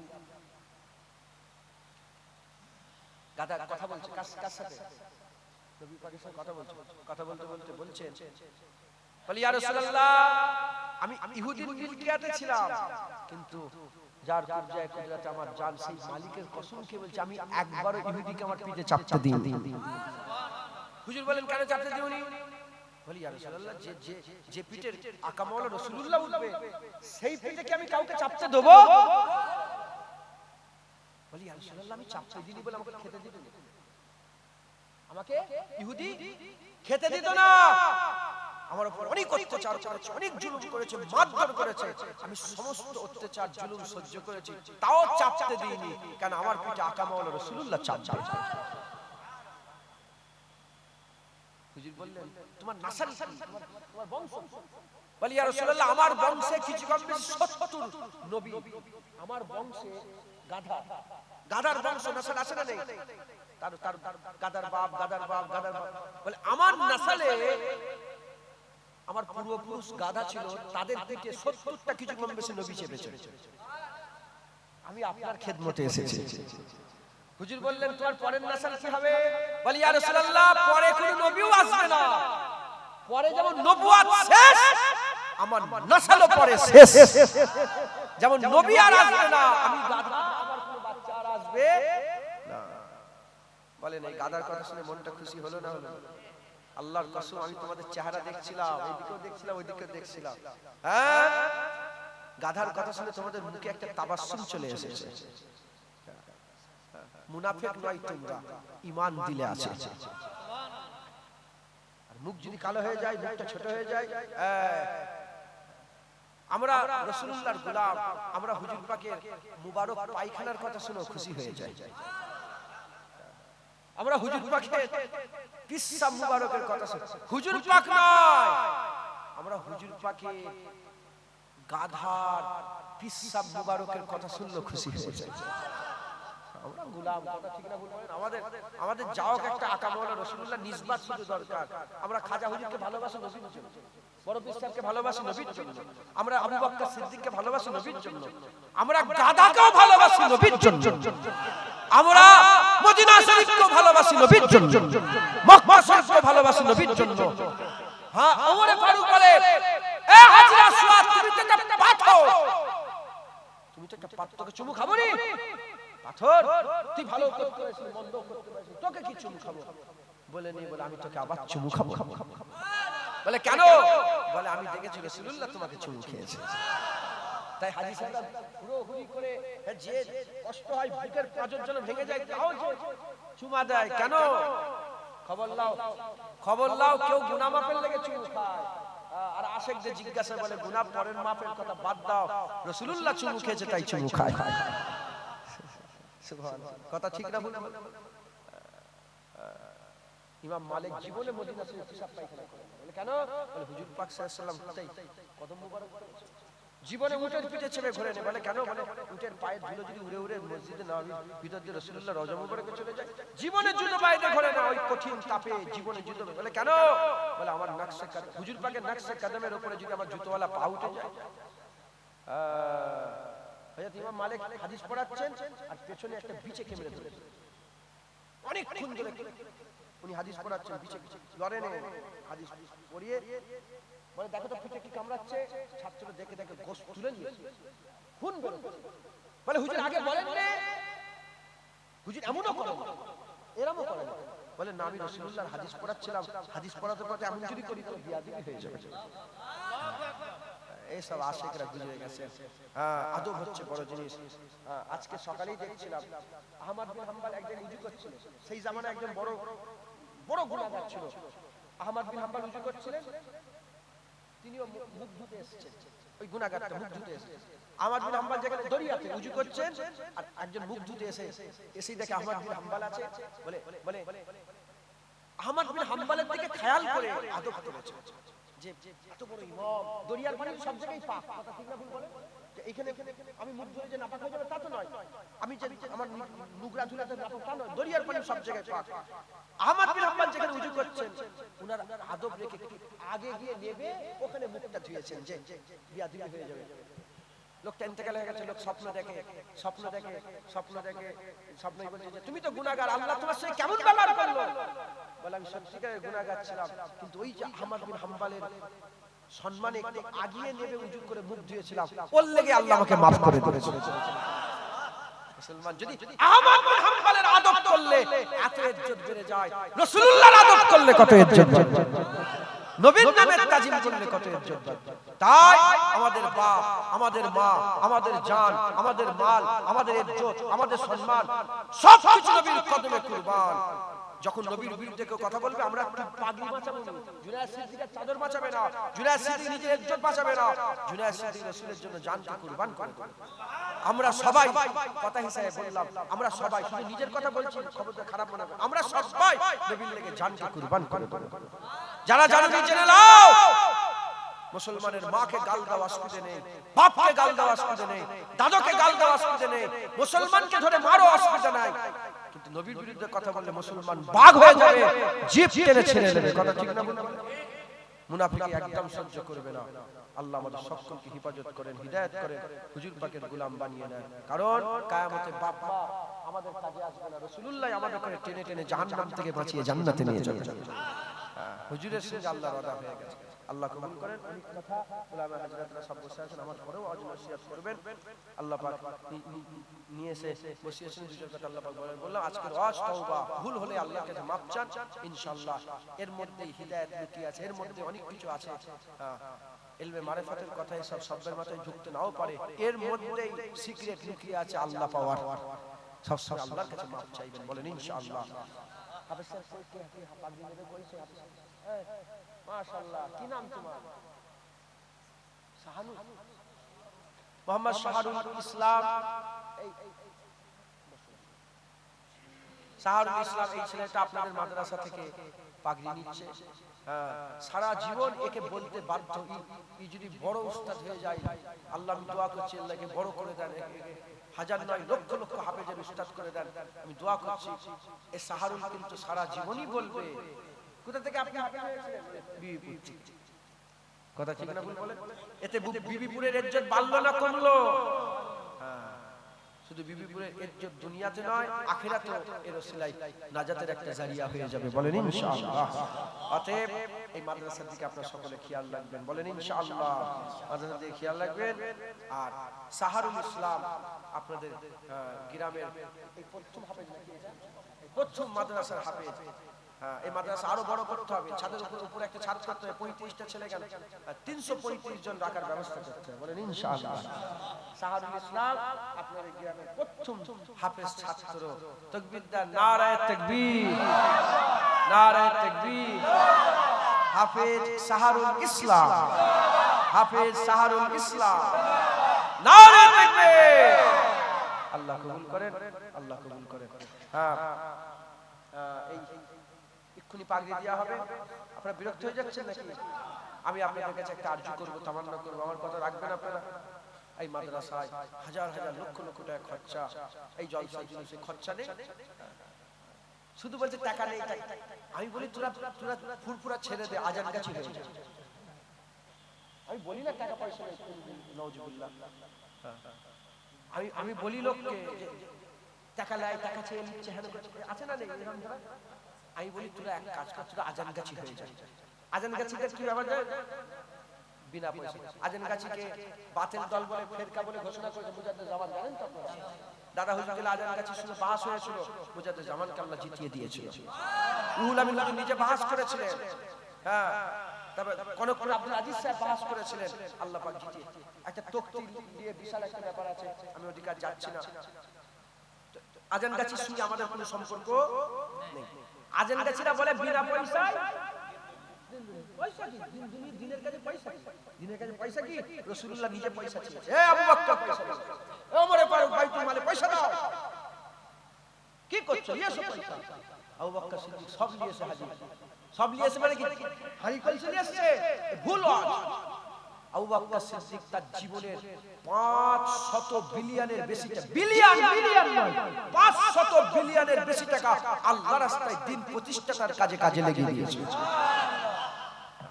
গাধা কথা বলছে কার সাথে? নবী পাকের সাথে কথা বলছে। কথা বলতে বলতে বলছেন, বলি ইয়া রাসূলুল্লাহ, আমি ইহুদির মিলকিয়াতে ছিলাম, কিন্তু যার কবজায় কুদরত আমার জান, সেই মালিকের কসম খেয়ে বলছি আমি একবারও ইহুদিকে আমার পিঠে চাপতে দিইনি। হুজুর বলেন কেন চাপতে দিওনি? বলি ইয়া রাসূলুল্লাহ, যে পিঠের আকা মাওলা রাসূলুল্লাহ উঠবে সেই পিঠে কি আমি কাউকে চাপতে দেব? বলি ইয়া রাসূলুল্লাহ, আমি চাপতে দিইনি বলে আমাকে খেতে দিত না। আমাকে ইহুদি খেতে দিত না, আমার উপর অনেক অত্যাচার করেছে, অনেক জুলুম করেছে, মারধর করেছে। আমি সমস্ত অত্যাচার জুলুম সহ্য করেছি, তাও চাপতে দিইনি, কারণ আমার পিঠে আকা মাওলা রাসূলুল্লাহ চাপছে। হুজুর বললেন তোমার নাসাল কি, তোমার বংশ? বলি ইয়া রাসূলুল্লাহ, আমার বংশে কিছু কম বেশি 70 নবী। আমার বংশে গাধার বংশ নাসাল আছে না নেই? তার গাধার বাপ, গাধার বাপ, গাধার বাপ। বলে আমার নাসালে আমার পূর্বপুরুষ গাধা ছিল, তাদের পিঠে 70টা কিছু কম বেশি নবী চেপেছে। আমি আপনার খেদমতে এসেছি। হুজুর বললেন তোমার পরের নাসাল কি হবে? বলি ইয়া রাসূলুল্লাহ, পরে কোনো নবীও আসবে না, পরে যেমন নবুয়ত শেষ আমার নাসালও পরে শেষ। যেমন নবী আর আসবে না, আমি গাধা, আমার কোনো বাচ্চা আর আসবে না। বলেন এই গাধার কথা শুনে মনটা খুশি হলো না হলো? আল্লাহর কসম, আমি তোমাদের চেহারা দেখছিলাম, এইদিকেও দেখছিলাম, ওইদিকেও দেখছিলাম। হ্যাঁ, গাধার কথা শুনে তোমাদের মুখে একটা তাবাসসুম চলে এসেছে। মুনাফিক নয় তোমরা, ঈমান দিলে আছে। আর মুখ যদি কালো হয়ে যায়, মুখটা ছোট হয়ে যায়। আমরা রাসূলুল্লাহর গোলাম, আমরা হুজুর পাকের মুবারক পায়খানার কথা শুনে খুশি হয়ে যাই। আমরা হুজুর পাকের পিসাব মুবারকের কথা শুনে, হুজুর পাক নয়, আমরা হুজুর পাকের গাধার পিসাব মুবারকের কথা শুনলে খুশি হয়ে যাই। আমরা গোলাম, কথা ঠিক না ভুল বলেন? আমাদের যাও একটা আকা মাওলা রাসূলুল্লাহ নিসবাত শুধু দরকার। আমরা খাজা হুজুরকে ভালোবাসি নবীর জন্য, বড় পীর সাহেবকে ভালোবাসি নবীর জন্য, আমরা আবু বকর সিদ্দিককে ভালোবাসি নবীর জন্য, আমরা গাধাকেও ভালোবাসি নবীর জন্য, আমরা মদিনা শরীফকেও ভালোবাসি নবীর জন্য, মক্কা শরীফকেও ভালোবাসি নবীর জন্য। হ্যাঁ, ওমর ফারুক বলে, এ হাজী আসওয়াদ, তুমি তো একটা পাথর, তুমি তো একটা পাথরকে চুমু খাবো নি? পাথর, তুই ভালো করতে পারিস, মন্দ করতে পারিস, তোকে কি চুমু খাবো? বলে নি, বলে আমি তোকে আবার চুমু খাবো। বলে কেন? বলে আমি দেখেছি রাসূলুল্লাহ তোমাকে চুমু খেয়েছে। তাই হাজী সাহেব পুরো হুড়ি করে, যে কষ্ট হয়, বুকের পাঁজর যেন ভেঙে যায়, তাও চুমা দেয়। কেন? খবর লাও, কেউ গুনাহ মাফের লেগে চুমু খায়। আর আশেকদের জিজ্ঞাসা, বলে গুনাহ পরের মাফের কথা বাদ দাও, রাসূলুল্লাহ চুমু খেয়েছে তাই চুমু খায়। সুবহানাল্লাহ, কথা ঠিক না ভুল? ইমাম মালিক জীবনে মদিনা শরীফে পেশাব পায়খানা করেন। বলে কেন? বলে হুজুর পাক সাল্লাল্লাহু আলাইহি ওয়াসাল্লাম কদম মুবারক করেছে, জীবনে উটের পিঠে চেপে ঘোরে না। বলে কেন? বলে উটের পায়ের ধুলো যদি উড়ে উড়ে মসজিদে নববীর ভিতর দিয়ে রাসূলুল্লাহ রওজা মুবারকে চলে যায়, জীবনে জুতো পায়ে ঘোরে না, ওই কঠিন তাপে জীবনে জুতো। বলে কেন? বলে আমার নকশে কদম, হুজুর পাকের নকশে কদমের উপরে যদি আমার জুতোওয়ালা পা উঠে যায়, হযরত ইমাম মালিক হাদিস পড়াচ্ছেন আর পেছনে একটা বিচে কেমড়ে ধরেছে, অনেকক্ষণ ধরে উনি হাদিস পড়াচ্ছেন, বিচে লড়ে নেই হাদিস পড়িয়ে বলে দেখো তো পিঠে কি কামড়াচ্ছে। ছাত্ররা দেখে দেখে গোশত তুলে নিয়েছে, খুন বেরোচ্ছে। বলে হুজুর আগে বলেন না, হুজুর এমনও করেন, এরমও করেন। বলে না, আমি রাসূলুল্লাহর হাদিস পড়াচ্ছিলাম, হাদিস পড়াতে পড়াতে এমন যদি করি তাহলে বিয়াদবি হয়ে যাবে। এইসব আশিকরা গুজরে গেছে। আদব হচ্ছে বড় জিনিস। আজকে সকালেই দেখছিলাম আহমদ বিন হাম্বল একজন উজু করছিলেন, সেই জামানায় একজন বড় বড় গুনাহগার ছিল। আহমদ বিন হাম্বল উজু করছিলেন, তিনিও মুখ ধুতে এসেছেন, ওই গুনাহগারটা মুখ ধুতে এসেছেন। আহমদ বিন হাম্বল যেখানে দড়িয়াতে উজু করছেন আর একজন মুখ ধুতে এসেই দেখে আহমদ বিন হাম্বল আছে। বলে বলে আহমদ বিন হাম্বলের দিকে খেয়াল করে আদব করেছে যে এত বড় ইমাম, দরিয়ার পানি সব জায়গায় পাক, কথা ঠিক না ভুল বলে? যে এখানে আমি মুখ ধরে যে নাপাক হয়ে যাবে তা তো নয়, আমি যে আমার নুগরা ধুলাতে নাপাক তা নয়, দরিয়ার পানি সব জায়গায় পাক। আহমদ বিন হাম্বল যেখানে উজু করছেন উনার আদব রেখে আগে গিয়ে নেবে ওখানে মুখটা ধুয়েছেন যে বিয়াদবি হয়ে যাবে। লোকটা ইন্তেকাল হয়ে গেছে, লোক স্বপ্ন দেখে স্বপ্নই বলছে যে তুমি তো গুনাহগার, আল্লাহ তোমার সাথে কেমন ব্যবহার করলো? বলে আমি সত্যিকারের গুনাহগার ছিলাম, কিন্তু ওই যে আহমদ বিন হাম্বলের সম্মানে একটু আগিয়ে নেবে উজু করে মুখ ধুয়েছিলাম, ওর লেগে আল্লাহ আমাকে maaf করে দিয়েছে। মুসলমান যদি আহমদ বিন হাম্বলের আদব করলে এত ইজ্জত বেড়ে যায়, রাসূলুল্লাহর আদব করলে কত ইজ্জত বাড়বে, নবীর নামে তাজিম করলে কত ইজ্জত বাড়বে। তাই আমাদের বাপ, আমাদের মা, আমাদের জান, আমাদের মাল, আমাদের ইজ্জত, আমাদের সম্মান সব কিছু নবীর কদমে কুরবান। যখন নবীর বিরুদ্ধে কেউ কথা বলবে আমরা একটু পাগড়ি বাঁচাবো না, জুনায়েদ সিদ্দিকের চাদর বাঁচাবে না, জুনায়েদ সিদ্দিক নিজের ইজ্জত বাঁচাবে না, জুনায়েদ সিদ্দিক রাসূলের জন্য জানকে কুরবান করে দেবে। আমরা সবাই কথা হিসেবে বললাম, আমরা সবাই শুধু নিজের কথা বলছি, খবরদার খারাপ মনে করবেন, আমরা সবাই নবীর লেগে জানকে কুরবান করে দেব। যারা জানেন জেনে নাও, মুসলমানের মাকে গাল দেওয়া অসুবিধা নেই, বাপকে গাল দেওয়া অসুবিধা নেই, দাদাকে গাল দেওয়া অসুবিধা নেই, মুসলমানকে ধরে মারো অসুবিধা নাই, কিন্তু নবীর বিরুদ্ধে কথা বললে মুসলমান বাঘ হয়ে যাবে, জিভ টেনে ছেড়ে দেবে। কথা ঠিক না? মুনাফিকি একদম সহ্য করবে না। আল্লাহ আমাদের সকলকে হেফাজত করেন, হিদায়াত করেন, হুজুর পাকের গোলাম বানিয়ে নেন। কারণ কিয়ামতে বাপ মা আমাদের কাজে আসবে না, রাসূলুল্লাহ আমাদের করে টেনে টেনে জাহান্নাম থেকে বাঁচিয়ে জান্নাতে নিয়ে যাবে। হুজুরের সঙ্গে আল্লাহর ওয়াদা হয়ে গেছে। আল্লাহ কবুল করেন। অনেক কথা উলামা হযরতরা সব বসে আছেন, আমার পরেও আজ নসিহত করবেন। আল্লাহ পাক নিয়ে এসে বসিয়েছেন দুজন কথা আল্লাহ পাক বললাম আজকের ওয়াজ তওবা, ভুল হলে আল্লাহর কাছে মাপ চান ইনশাআল্লাহ। এর মধ্যে হিদায়াত লুকিয়ে আছে, এর মধ্যে অনেক কিছু আছে। ইলমে মারিফাতের কথা সব শব্দের মাথায় ঢুকতে নাও পারে, এর মধ্যেই সিক্রেট লুকিয়ে আছে আল্লাহ পাওয়ার। সব আল্লাহর কাছে মাপ চাইবেন, বলেন ইনশাআল্লাহ। হাফেজ স্যার কে হাফাজ দিলে কইছে হাফেজ, মাশাআল্লাহ, কি নাম তোমার? শাহানুর, মোহাম্মদ শাহরুল ইসলাম। শাহরুল ইসলাম এই ছেলেটা আপনাদের মাদ্রাসা থেকে পাগড়ি নিচ্ছে। সারা জীবন একে বলতে বাধ্য, এই যদি বড় উস্তাদ হয়ে যায়, আল্লাহ আমি দোয়া করছি আল্লাহকে বড় করে দেন, হাজার নয় লক্ষ লক্ষ হাফেজের উস্তাদ করে দেন, আমি দোয়া করছি। এই শাহরুল কিন্তু সারা জীবনই বলবে কোথা থেকে আপনি হাফেজ হয়েছিলেন? বিবিপুর থেকে। কথা ঠিক না ভুল বলেন? এতে বিবিপুরের ইজ্জত বাড়লো না কমলো? শুধু বিবিপুরের ইজ্জত দুনিয়াতে নয় আখিরাতেও এর ওসিলায় নাজাতের একটা জারিয়া হয়ে যাবে, বলেন ইনশাআল্লাহ। অতএব এই মাদ্রাসার দিকে আপনারা সকলে খেয়াল রাখবেন, বলেন ইনশাআল্লাহ। মাদ্রাসার দিকে খেয়াল রাখবেন। আর শাহরুল ইসলাম আপনাদের গ্রামের এই প্রথম হাফেজ নাকি, প্রথম মাদ্রাসার হাফেজ। এই মাদ্রাসা আরো বড় করতে হবে, ছাদের উপর একটা ছাদ করতে হবে, 35টা ছেলে গেল 335 জন রাখার ব্যবস্থা করতে হবে, বলেন ইনশাআল্লাহ। শাহরুল ইসলাম আপনার গ্রামের প্রথম হাফেজ ছাত্র। তাকবীর দান, নারায়ে তাকবীর, নারায়ে তাকবীর। হাফেজ শাহরুল ইসলাম, হাফেজ শাহরুল ইসলাম, নারায়ে তাকবীর। আল্লাহ কবুল করেন, আল্লাহ কবুল করেন। এই এক্ষুনি পাগড়ি দেওয়া হবে। আপনারা বিরক্ত হয়ে যাচ্ছেন নাকি? আমি আপনাদের কাছে একটা আরজু করবো, তামান্না করবো, আমার কথা রাখবেন আপনারা। এই মাদ্রাসায় হাজার হাজার লক্ষ লক্ষ টাকা খরচা, এই জলসার জন্য সে খরচা নেই। শুধু বলছে টাকা নেই। আমি বলি তোরা ফুরফুরা ছেড়ে দে, আজান গাছি হয়ে যায়। আমি বলি না টাকা পয়সা নেই, নাউজুবিল্লাহ। আমি বলি লোককে টাকা লাই, টাকা চেয়ে নিচ্ছে, হেন আছে না, নেই এরকম ধরা। আমি বলি তোরা এক কাজ কর, তোরা আজান গাছি হয়ে যায়। আজান গাছিতে কি ব্যাপার যায়? বিনা পয়সা। আজান গাছিকে বাতিল দল বলে, ফেরকা বলে ঘোষণা করেছে মুজাদ্দেদ জামান, জানেন তো আপনারা? দাদা হুজুর গেলে আজান গাছি শুনে বাস হয়েছিল, মুজাদ্দেদ জামানকে আল্লাহ জিতিয়ে দিয়েছিল। রুহুল আমিন হুজুর নিজে বাস করেছিলেন, হ্যাঁ। তবে কনকপুর আব্দুল আজিজ সাহেব বাস করেছিলেন, আল্লাহ পাক জিতিয়ে। একটা তকতি দিয়ে বিশাল একটা ব্যাপার আছে, আমি ওদিকে আর যাচ্ছি না। আজান গাছির সঙ্গে আমাদের কোনো সম্পর্ক নেই। আজান গাছিরা বলে বিনা পয়সায় পয়সা কি? দিনের কাজে পয়সা কি? দিনের কাজে পয়সা কি? রাসূলুল্লাহ নিজে পয়সা চেয়েছে, এ আবু বকর পয়সা দাও, এ ওমরে ফারুক বাইতুল মালে পয়সা দাও। কি করছো? নিয়ে এসো পয়সা। আবু বকর সিদ্দিক সব নিয়ে এসে হাজির। সব নিয়ে এসে মানে কি? হাড়ি কলসি নিয়ে এসেছে, ভুল হয়। আবু বকর সিদ্দিক তার জীবনের 500 বিলিয়নের বেশি টাকা, বিলিয়ন নয়, 500 বিলিয়নের বেশি টাকা আল্লাহর রাস্তায় দিন প্রতিষ্ঠার কাজে লাগিয়ে দিয়েছে।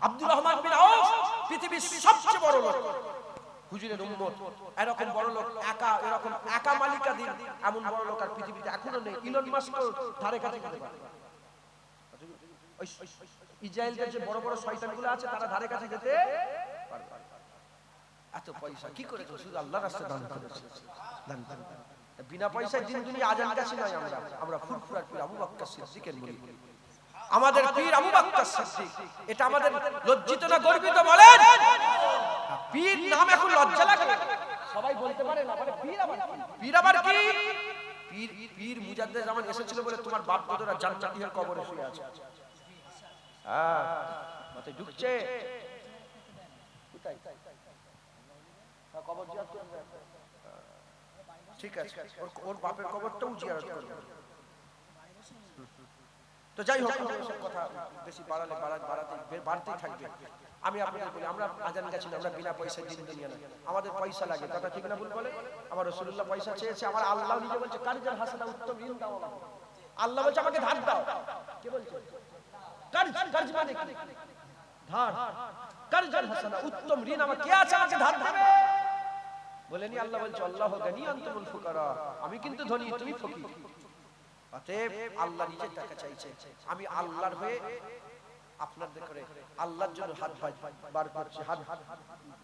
আব্দুর রহমান বিন আউফ পৃথিবীর সবচেয়ে বড় লোক, হুজুরের উম্মত। এরকম বড় লোক এরকম একা মালিকাধীন এমন বড় লোক আর পৃথিবীতে এখনো নেই। ইলন মাস্ক ধারে কাছে যেতে পারে। ইসরায়েলের যে বড় বড় শয়তানগুলো আছে তারা ধারে কাছে যেতে পারে। এত পয়সা কি করে? শুধু আল্লাহর রাস্তায় দান করেছে, দান করে। বিনা পয়সায় দিন দুনিয়া আজান গাছি নয়, আমরা ফুরফুরার পীর আবু বকর সিদ্দিকের মুরিদ। আমাদের পীর আবু বকর সিদ্দিক, এটা আমাদের লজ্জিত না গর্বিত বলেন? পীর নাম এখন লজ্জা লাগে, সবাই বলতে পারে না, বলে পীর আবার কি? পীর মুজাদ্দেদ জামান এসেছিল বলে তোমার বাপ দাদারা জান্নাতীদের কবরে শুয়ে আছে। হ্যাঁ, মাথায় ঢুকছে কোথায়? কবর জিয়ারত করবে, ঠিক আছে, ওর বাপের কবরটাও জিয়ারত করবে। তো যাই হোক, এসব কথা বেশি বাড়তেই থাকবে। আমি আপনাদের বলি, আমরা আজান গাছি না, আমরা বিনা পয়সায় দিন দুনিয়া না। আমাদের পয়সা লাগে, কথা ঠিক না ভুল বলে? আমার রাসূলুল্লাহ পয়সা চেয়েছে, আমার আল্লাহ নিজে বলছে কারজাল হাসানা উত্তম ঋণ দাও আমাকে। আল্লাহ বলছে আমাকে ধার দাও। কে বলছে? কারজ মানে কি? ধার। কারজাল হাসানা উত্তম ঋণ আমাকে কে আছে আমাকে ধার দেবে? বলেনি আল্লাহ বলছে আল্লাহু গানি আনতুমুল ফুকারা, আমি কিন্তু ধনী, তুমি ফকির। অতএব আল্লাহ নিজে টাকা চাইছে, আমি আল্লাহর হয়ে আপনাদের করে আল্লাহর জন্য হাত বার করছি, হাত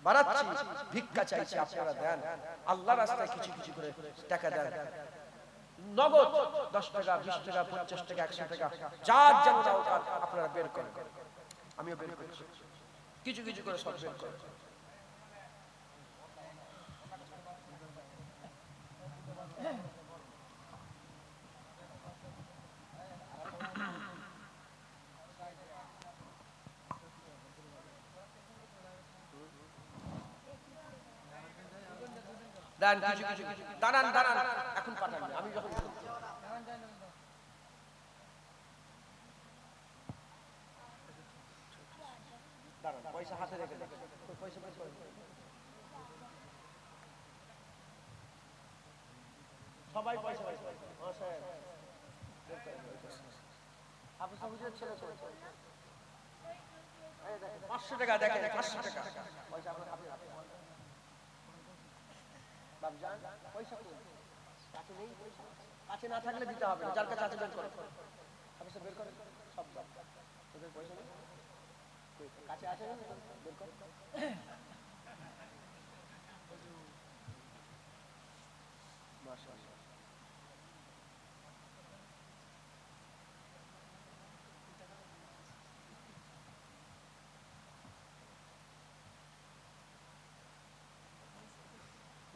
বাড়াচ্ছি, ভিক্ষা চাইছি, আপনারা দেন। আল্লাহর রাস্তায় কিছু কিছু করে টাকা দেন, নগদ 10 টাকা, 20 টাকা, 50 টাকা, 100 টাকা, যার যেমন দরকার আপনারা বের করেন। আমিও বের করছি, কিছু কিছু করে সব বের করেন। দাঁড়ান, কিছু দাঁড়ান, এখন পাঠান, আমি যখন দাঁড়ান, পয়সা হাতে রেখে দেন, পয়সা সবাই পয়সা 500 টাকা দেখেন, 500 টাকা পয়সা আপনার হাতে। বাবজান পয়সা কই? কাছে নেই পয়সা, কাছে না থাকলে দিতে হবে না, যার কাছে আছে বের করো, আপনি বের করেন সব দাও। তোদের পয়সা নেই, কাছে আছে না, বের কর। মাশাআল্লাহ,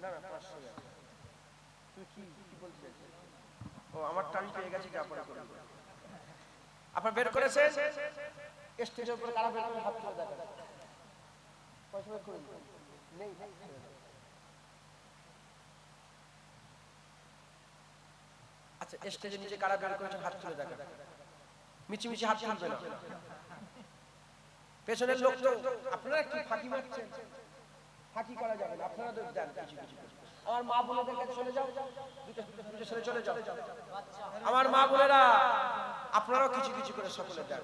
না 500 টাকা। তুই কি বলছিস? ও আমার টাইম পেয়ে গেছে, যা পরে করে আপনারা বের করেছেন। স্টেজের উপরে কারা বের করে হাত তুলে দেখেন, পয়সা বের করে নেই। আচ্ছা, স্টেজে নিচে কারা বের করেছেন হাত তুলে দেখেন, মিছিমিছি হাত তুলবে না। পেছনের লোক তো আপনারা কি ফাঁকি মারছেন? ফাঁকি করা যাবে না, আপনারা তো দেন কিছু কিছু। আমার মা বোনেদের কাছে চলে যাও, দুটো ছেলে চলে যাও। আমার মা বোনেরা আপনারাও কিছু কিছু করে সকলে দেন।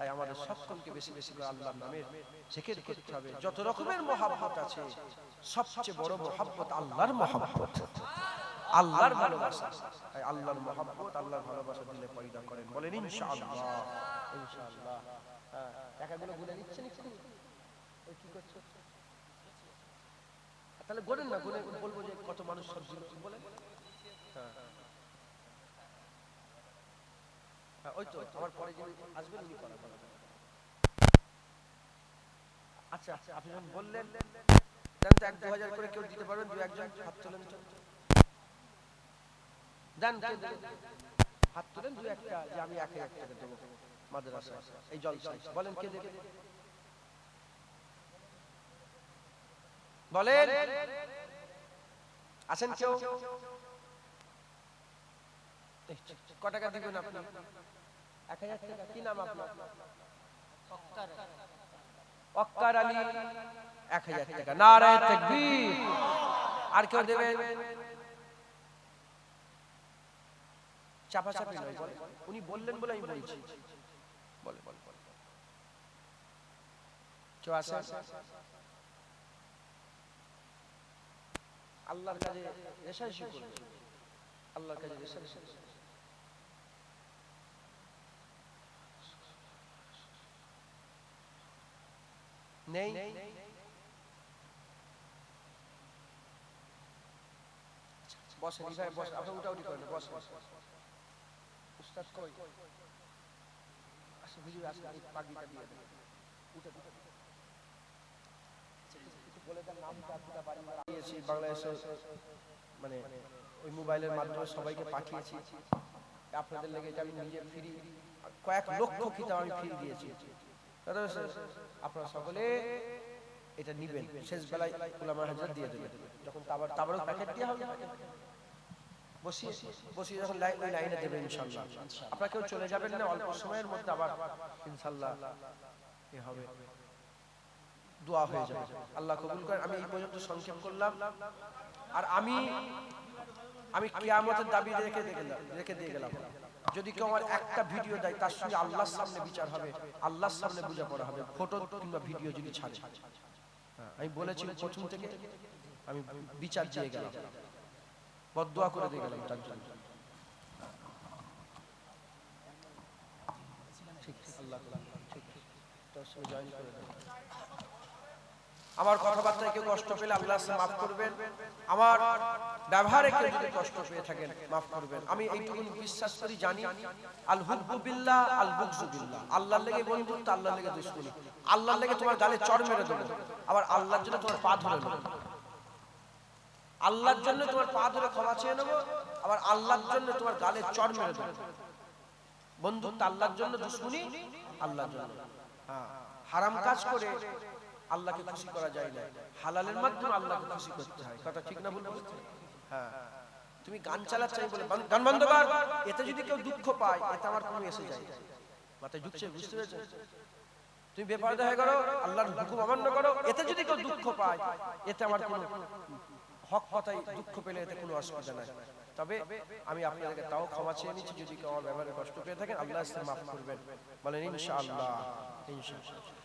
তাই আমাদের সকলকে বেশি বেশি করে আল্লাহর নামের জিকির করতে হবে। যত রকমের মহব্বত আছে, সবচেয়ে বড় মহব্বত আল্লাহর মহব্বত, আল্লাহর ভালোবাসা। তাই আল্লাহর মহব্বত, আল্লাহর ভালোবাসা দিলে পয়দা করেন, বলেন ইনশাআল্লাহ। ইনশাআল্লাহ। হ্যাঁ, টাকাগুলো গুনে নিচ্ছেন একটু, ওই কি করছো? তাহলে গোনেন না, গোনে বলবো যে কত মানুষ সব বলেন। হ্যাঁ হ্যাঁ, ওই তো আমার পরে যিনি আসবেন উনি করাবেন। আচ্ছা আচ্ছা, আপনি যখন বললেন দেন তো 1-2000 করে কেউ দিতে পারবেন? 2-1 জন হাত তোলেন তো, দেন, কে দেবেন? হাত তোলেন 2-1টা, যে আমি 1000 টাকা দেবো মাদ্রাসা এই জলসায়। বলেন কে দেবে? বলেন, আছেন কেউ? ক টাকা দিবেন আপনি? 1000 টাকা। কি নাম আপনার? ওয়াক্কার আলী। 1000 টাকা। নারায়ে তাকবীর। আর কেউ দেবেন? চাপাচাপি নয়, বলেন। উনি বললেন বলে আমি বলছি, বলে বলে বলে। কেউ আছে? আল্লাহর কাজে রেশারেশি করবে, আল্লাহর কাজে রেশারেশি নেই। বসেন ভাই, বসেন, আপনি উঠাউঠি করেন, বসেন। উস্তাদ কই? আসে হুজুর, আসে, আমি পাগড়িটা দিয়ে দেন, উঠে উঠে বলে দেন নামটা, পুরো বাড়ি দিয়েছি বাংলাদেশে, মানে ওই মোবাইলের মাধ্যমে সবাইকে পাঠিয়েছি আপনাদের লেগে, যে আমি নিজে ফ্রি কয়েক লক্ষ কিতাব আমি ফ্রি দিয়েছি। আপনারা সকলে এটা নিবেন, শেষ বেলায় উলামা হাজরাত দিয়ে দেবেন, যখন তাবারক প্যাকেট দেওয়া হবে বসিয়ে বসিয়ে যখন ওই লাইনে দেবেন ইনশাআল্লাহ। আপনারা কেউ চলে যাবেন না, অল্প সময়ের মধ্যে আবার ইনশাআল্লাহ এ হবে, দোয়া হয়ে যাবে, আল্লাহ কবুল করেন। আমি এই পর্যন্ত সংক্ষেপ করলাম। আর আমি কিয়ামতের দাবি রেখে দিয়ে গেলাম, যদি কেউ আমার একটা ভিডিও দেয় তার সঙ্গে আল্লাহর সামনে বিচার হবে, আল্লাহর সামনে বোঝাপড়া হবে, ফটো কিংবা ভিডিও যদি ছাড়ে। আমি বলেছি প্রথম থেকে, আমি বিচার দিয়ে গেলাম, বদদোয়া করে দিয়ে গেলাম তার জন্য। ঠিক, আল্লাহ ঠিক, তোর সঙ্গে জয়েন করে দেন। আমার কথাবার্তায় কেউ কষ্ট পেলে আল্লাহ মাফ করবেন, আমার ব্যবহারে কেউ যদি কষ্ট পেয়ে থাকেন মাফ করবেন। আমি এইটুকু বিশ্বাস করি, জানি, আল হুব্বু বিল্লাহ আল বুগযু বিল্লাহ, আল্লাহর লেগে বন্ধুত্ব, আল্লাহর লেগে দুশমনি। আল্লাহর লেগে তোমার গালে চড় মেরে দেবো, আবার আল্লাহর জন্য তোমার পা ধরে নেবো, আল্লাহর জন্য তোমার পা ধরে ক্ষমা চেয়ে নেবো, আবার আল্লাহর জন্য তোমার গালে চড় মেরে দেবো। বন্ধুত্ব আল্লাহর জন্য, দুশমনি আল্লাহর জন্য। হ্যাঁ, হারাম কাজ করে আল্লাহকে খুশি করা যায় না, হালালের মাধ্যমে আল্লাহকে খুশি করতে হয়। কথা ঠিক না ভুল? হ্যাঁ, তুমি গান চালাচ্ছ বলে গান বন্ধ কর, এতে যদি কেউ দুঃখ পায়, এতে আমার কোনো এসে যায় মাথায় ঢুকছে, বুঝতে পেরেছো? তুমি বেপরদা হয়ে করো, আল্লাহর হুকুম অমান্য করো, এতে যদি কেউ দুঃখ পায়, এতে আমার কোনো হক কথাই, দুঃখ পেলে এতে কোনো অসুবিধা নাই। তবে আমি আপনাদেরকে তাও ক্ষমা চেয়ে নিচ্ছি, যদি কেউ আমার ব্যবহারে কষ্ট পেয়ে থাকেন, আল্লাহ মাফ করবেন, বলেন ইনশাআল্লাহ। ইনশাআল্লাহ।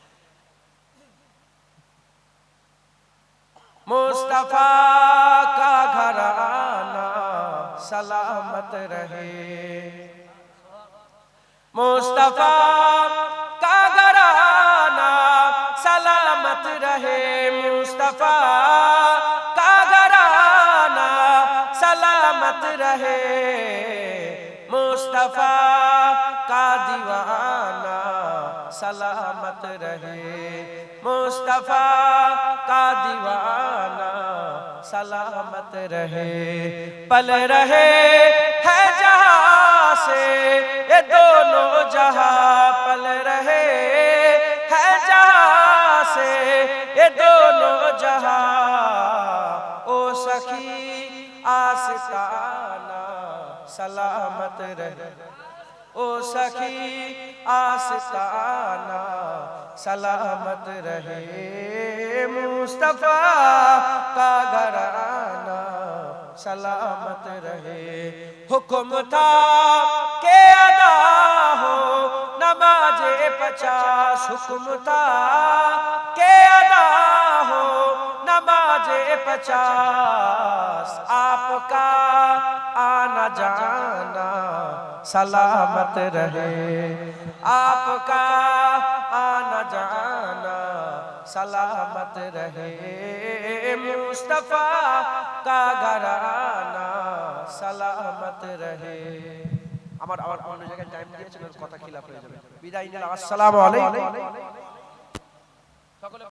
मुस्तफा का घराना सलामत रहे, मुस्तफा का घराना सलामत रहे, मुस्तफा का घराना सलामत रहे, मुस्तफा का दीवाना सलामत रहे, मुस्तफा का दीवाना सलामत रहे, पल रहे है जहां से ये दोनों जहां, पल रहे है जहां से ये दोनों जहां, ओ सखी आस्ताना सलामत रहे, ओ सखी आस्ताना सलामत रहे, मुस्तफा का घराना सलामत रहे। हुक्म था के अदा हो नमाज नमाजे 50 हुक्म था के अदा हो नमाजे 50 आपका आना जाना सलामत रहे आपका आना जाना सलामत रहे मुस्तफा का घराना सलामत रहे আমার অন্য জায়গায় টাইম দিয়েছেন কথা খিলাফ হয়ে যাবে বিদায় নিলাম আসসালামু আলাইকুম সকলে